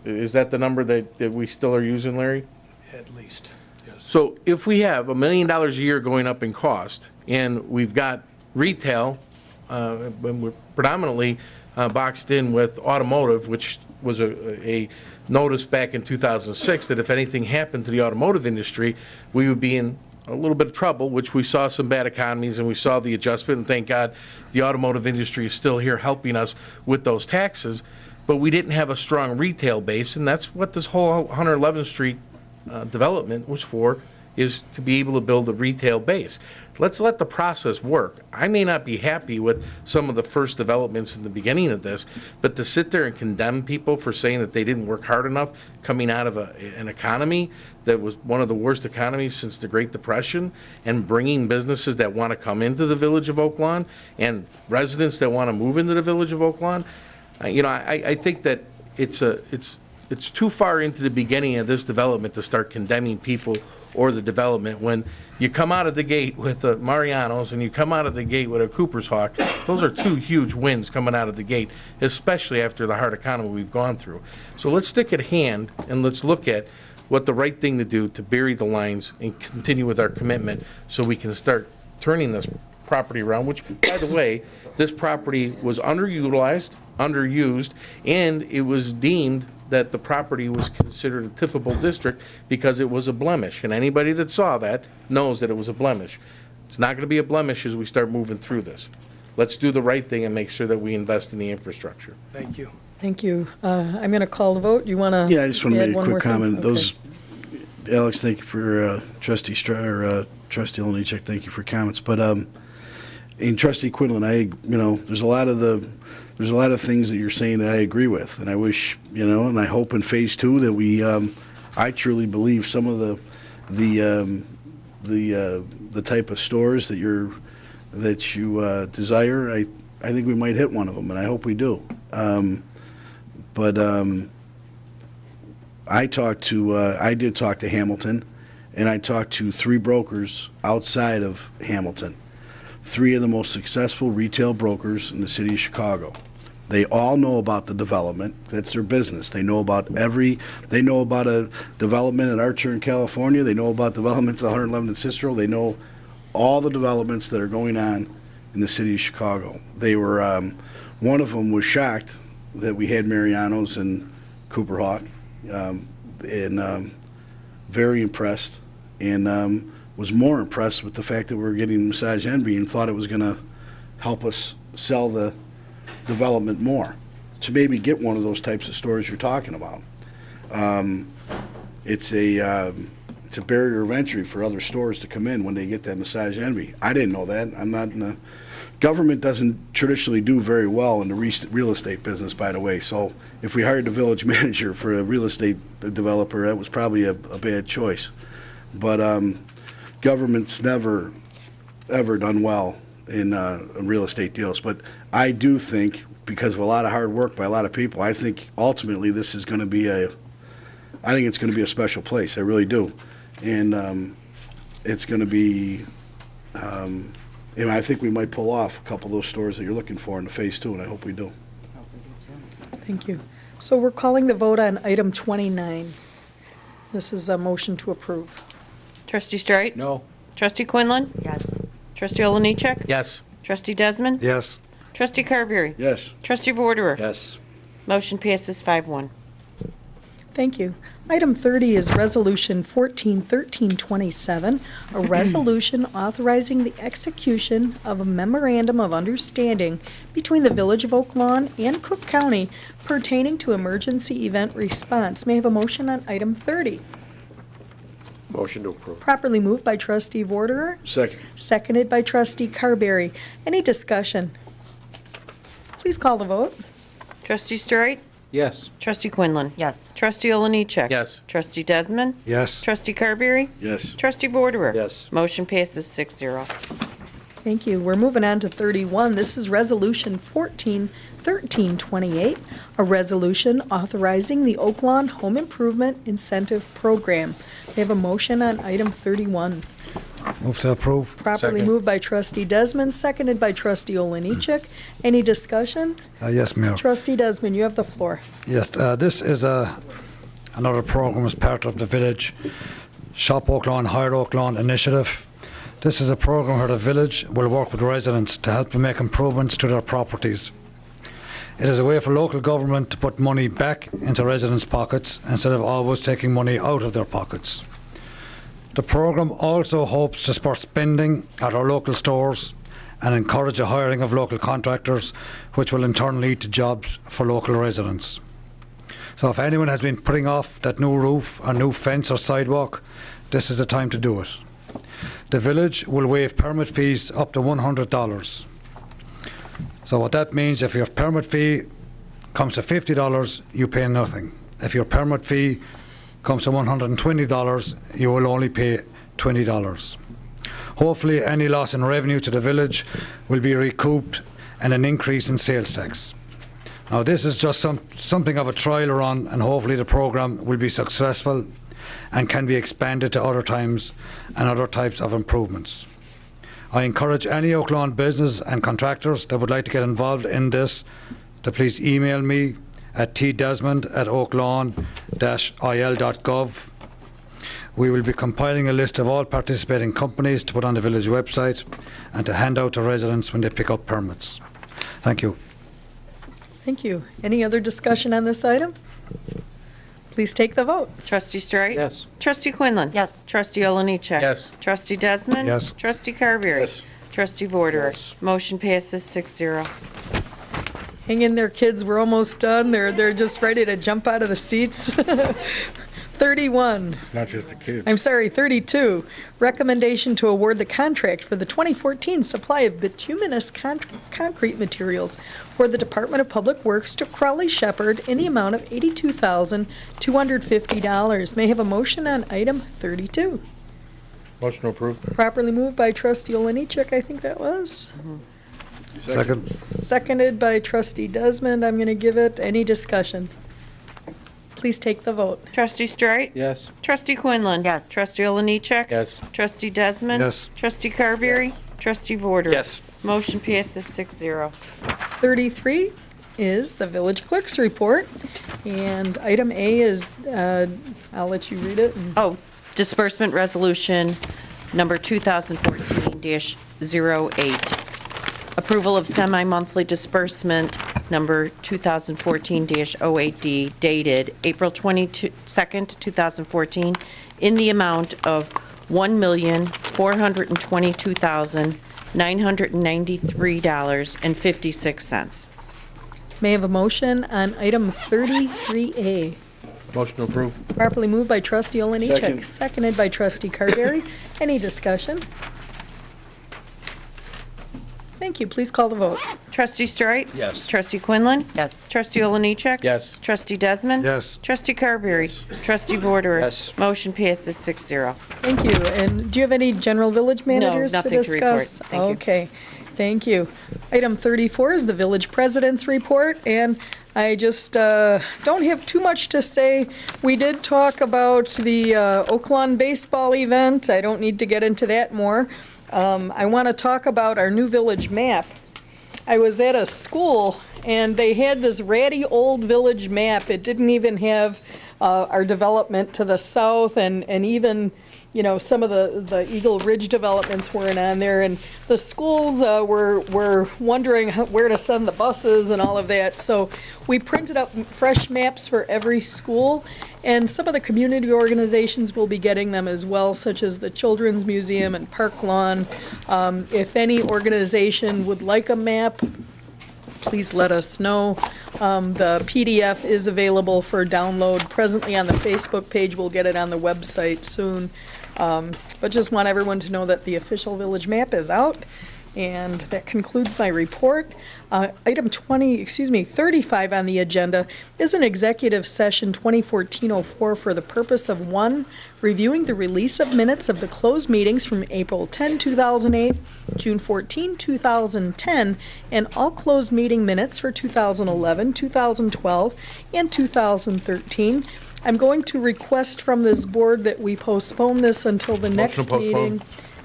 Is that the number that we still are using, Larry? At least, yes. So if we have $1 million a year going up in cost, and we've got retail, when we're predominantly boxed in with automotive, which was a notice back in 2006 that if anything happened to the automotive industry, we would be in a little bit of trouble, which we saw some bad economies and we saw the adjustment, and thank God the automotive industry is still here helping us with those taxes, but we didn't have a strong retail base, and that's what this whole 111th Street development was for, is to be able to build a retail base. Let's let the process work. I may not be happy with some of the first developments in the beginning of this, but to sit there and condemn people for saying that they didn't work hard enough coming out of an economy that was one of the worst economies since the Great Depression, and bringing businesses that want to come into the Village of Oak Lawn and residents that want to move into the Village of Oak Lawn, I think that it's too far into the beginning of this development to start condemning people or the development when you come out of the gate with a Mariano's and you come out of the gate with a Cooper's Hawk. Those are two huge wins coming out of the gate, especially after the hard economy we've gone through. So let's stick at hand and let's look at what the right thing to do to bury the lines and continue with our commitment so we can start turning this property around, which, by the way, this property was underutilized, underused, and it was deemed that the property was considered a tippable district because it was a blemish. And anybody that saw that knows that it was a blemish. It's not going to be a blemish as we start moving through this. Let's do the right thing and make sure that we invest in the infrastructure. Thank you. Thank you. I'm going to call the vote. You want to? Yeah, I just want to add make a one more quick thing? comment. Okay. Those, Alex, thank you for Trustee Trustee Oliniechek, thank you for comments. But in Trustee Quinlan, there's a lot of things that you're saying that I agree with, and I wish, and I hope in phase two that we, I truly believe some of the type of stores that you desire. I think we might hit one of them, and I hope we do. But I did talk to Hamilton, and I talked to 3 brokers outside of Hamilton, 3 of the most successful retail brokers in the city of Chicago. They all know about the development. That's their business. They know about a development in Archer in California. They know about developments at 111 in Cicero. They know all the developments that are going on in the city of Chicago. They were, one of them was shocked that we had Mariano's and Cooper Hawk, and very impressed, and was more impressed with the fact that we were getting Massage Envy and thought it was going to help us sell the development more, to maybe get one of those types of stores you're talking about. It's a barrier of entry for other stores to come in when they get that Massage Envy. I didn't know that. I'm not in the, government doesn't traditionally do very well in the real estate business, by the way. So if we hired the village manager for a real estate developer, that was probably a bad choice. But government's never, ever done well in real estate deals. But I do think, because of a lot of hard work by a lot of people, I think ultimately this is going to be I think it's going to be a special place. I really do. And it's going to be, I think we might pull off a couple of those stores that you're looking for in the phase 2, and I hope we do. Thank you. So we're calling the vote on item 29. This is a motion to approve. Trustee Streit? No. Trustee Quinlan? Yes. Trustee Oliniechek? Yes. Trustee Desmond? Yes. Trustee Carberry? Yes. Trustee Vorderer? Yes. Motion passes 5-1. Thank you. Item 30 is Resolution 141327, a resolution authorizing the execution of a memorandum of understanding between the Village of Oak Lawn and Cook County pertaining to emergency event response. May I have a motion on item 30? Motion to approve. Properly moved by Trustee Vorderer, Second. seconded by Trustee Carberry. Any discussion? Please call the vote. Trustee Streit? Yes. Trustee Quinlan? Yes. Trustee Oliniechek? Yes. Trustee Desmond? Yes. Trustee Carberry? Yes. Trustee Vorderer? Yes. Motion passes 6-0. Thank you. We're moving on to 31. This is Resolution 141328, a resolution authorizing the Oak Lawn Home Improvement Incentive Program. We have a motion on item 31. Move to approve. Properly Second. moved by Trustee Desmond, seconded by Trustee Oliniechek. Any discussion? Yes, Mayor. Trustee Desmond, you have the floor. Yes, this is another program as part of the Village Shop Oak Lawn, Hire Oak Lawn initiative. This is a program where the village will work with residents to help them make improvements to their properties. It is a way for local government to put money back into residents' pockets instead of always taking money out of their pockets. The program also hopes to spur spending at our local stores and encourage the hiring of local contractors, which will in turn lead to jobs for local residents. So if anyone has been putting off that new roof or new fence or sidewalk, this is the time to do it. The village will waive permit fees up to $100. So what that means, if your permit fee comes to $50, you pay nothing. If your permit fee comes to $120, you will only pay $20. Hopefully, any loss in revenue to the village will be recouped and an increase in sales tax. Now, this is just something of a trial run, and hopefully the program will be successful and can be expanded to other times and other types of improvements. I encourage any Oak Lawn business and contractors that would like to get involved in this to please email me at tdesmond@oaklawn-il.gov. We will be compiling a list of all participating companies to put on the village website and to hand out to residents when they pick up permits. Thank you. Thank you. Any other discussion on this item? Please take the vote. Trustee Streit? Yes. Trustee Quinlan? Yes. Trustee Oliniechek? Yes. Trustee Desmond? Yes. Trustee Carberry? Yes. Trustee Vorderer? Yes. Motion passes 6-0. Hang in there, kids. We're almost done. They're just ready to jump out of the seats. 31. It's not just the kids. I'm sorry, 32. Recommendation to award the contract for the 2014 supply of bituminous concrete materials for the Department of Public Works to Crowley Shepherd in the amount of $82,250. May I have a motion on item 32? Motion to approve. Properly moved by Trustee Oliniechek, I think that was. Second. Seconded by Trustee Desmond. I'm going to give it. Any discussion? Please take the vote. Trustee Streit? Yes. Trustee Quinlan? Yes. Trustee Oliniechek? Yes. Trustee Desmond? Yes. Trustee Carberry? Trustee Vorderer? Yes. Motion passes 6-0. 33 is the village clerk's report. And item A is, I'll let you read it. Oh, disbursement resolution number 2014-08. Approval of semi-monthly disbursement number 2014-08D dated April 22nd, 2014, in the amount of $1,422,993.56. May I have a motion on item 33A? Motion to approve. Properly moved by trustee Oliniechek, Second. seconded by trustee Carberry. Any discussion? Thank you. Please call the vote. Trustee Streit? Yes. Trustee Quinlan? Yes. Trustee Oliniechek? Yes. Trustee Desmond? Yes. Trustee Carberry? Trustee Vorder? Yes. Motion passes 6-0. Thank you. And do you have any general village managers to nothing to report. discuss? Thank you. Okay, thank you. Item 34 is the village president's report, and I just don't have too much to say. We did talk about the Oaklawn baseball event. I don't need to get into that more. I want to talk about our new village map. I was at a school, and they had this ratty old village map. It didn't even have our development to the south, and even, you know, some of the Eagle Ridge developments weren't on there. And the schools were wondering where to send the buses and all of that. So we printed up fresh maps for every school, and some of the community organizations will be getting them as well, such as the Children's Museum and Park Lawn. If any organization would like a map, please let us know. The PDF is available for download presently on the Facebook page. We'll get it on the website soon. But just want everyone to know that the official village map is out. And that concludes my report. Item 35 on the agenda is an executive session 2014-04 for the purpose of, 1, reviewing the release of minutes of the closed meetings from April 10, 2008, June 14, 2010, and all closed meeting minutes for 2011, 2012, and 2013. I'm going to request from this board that we postpone this until the next postpone. meeting.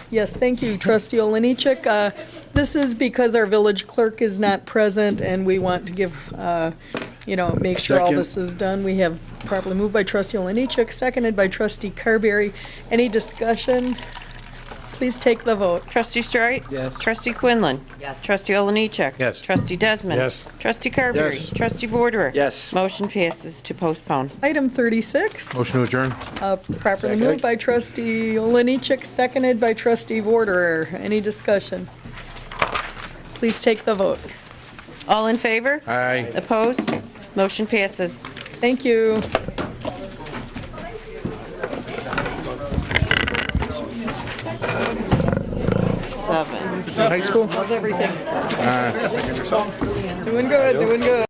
Yes, thank you, trustee Oliniechek. This is because our village clerk is not present, and we want to give, make sure all Second. this is done. We have properly moved by trustee Oliniechek, seconded by trustee Carberry. Any discussion? Please take the vote. Trustee Streit? Yes. Trustee Quinlan? Yes. Trustee Oliniechek? Yes. Trustee Desmond? Yes. Trustee Carberry? Yes. Trustee Vorder? Yes. Motion passes to postpone. Item 36. Motion to adjourn. Properly Second. moved by trustee Oliniechek, seconded by trustee Vorderer. Any discussion? Please take the vote. All in favor? Aye. Opposed? Motion passes. Thank you. Seven. High school? How's everything? Doing good, doing good.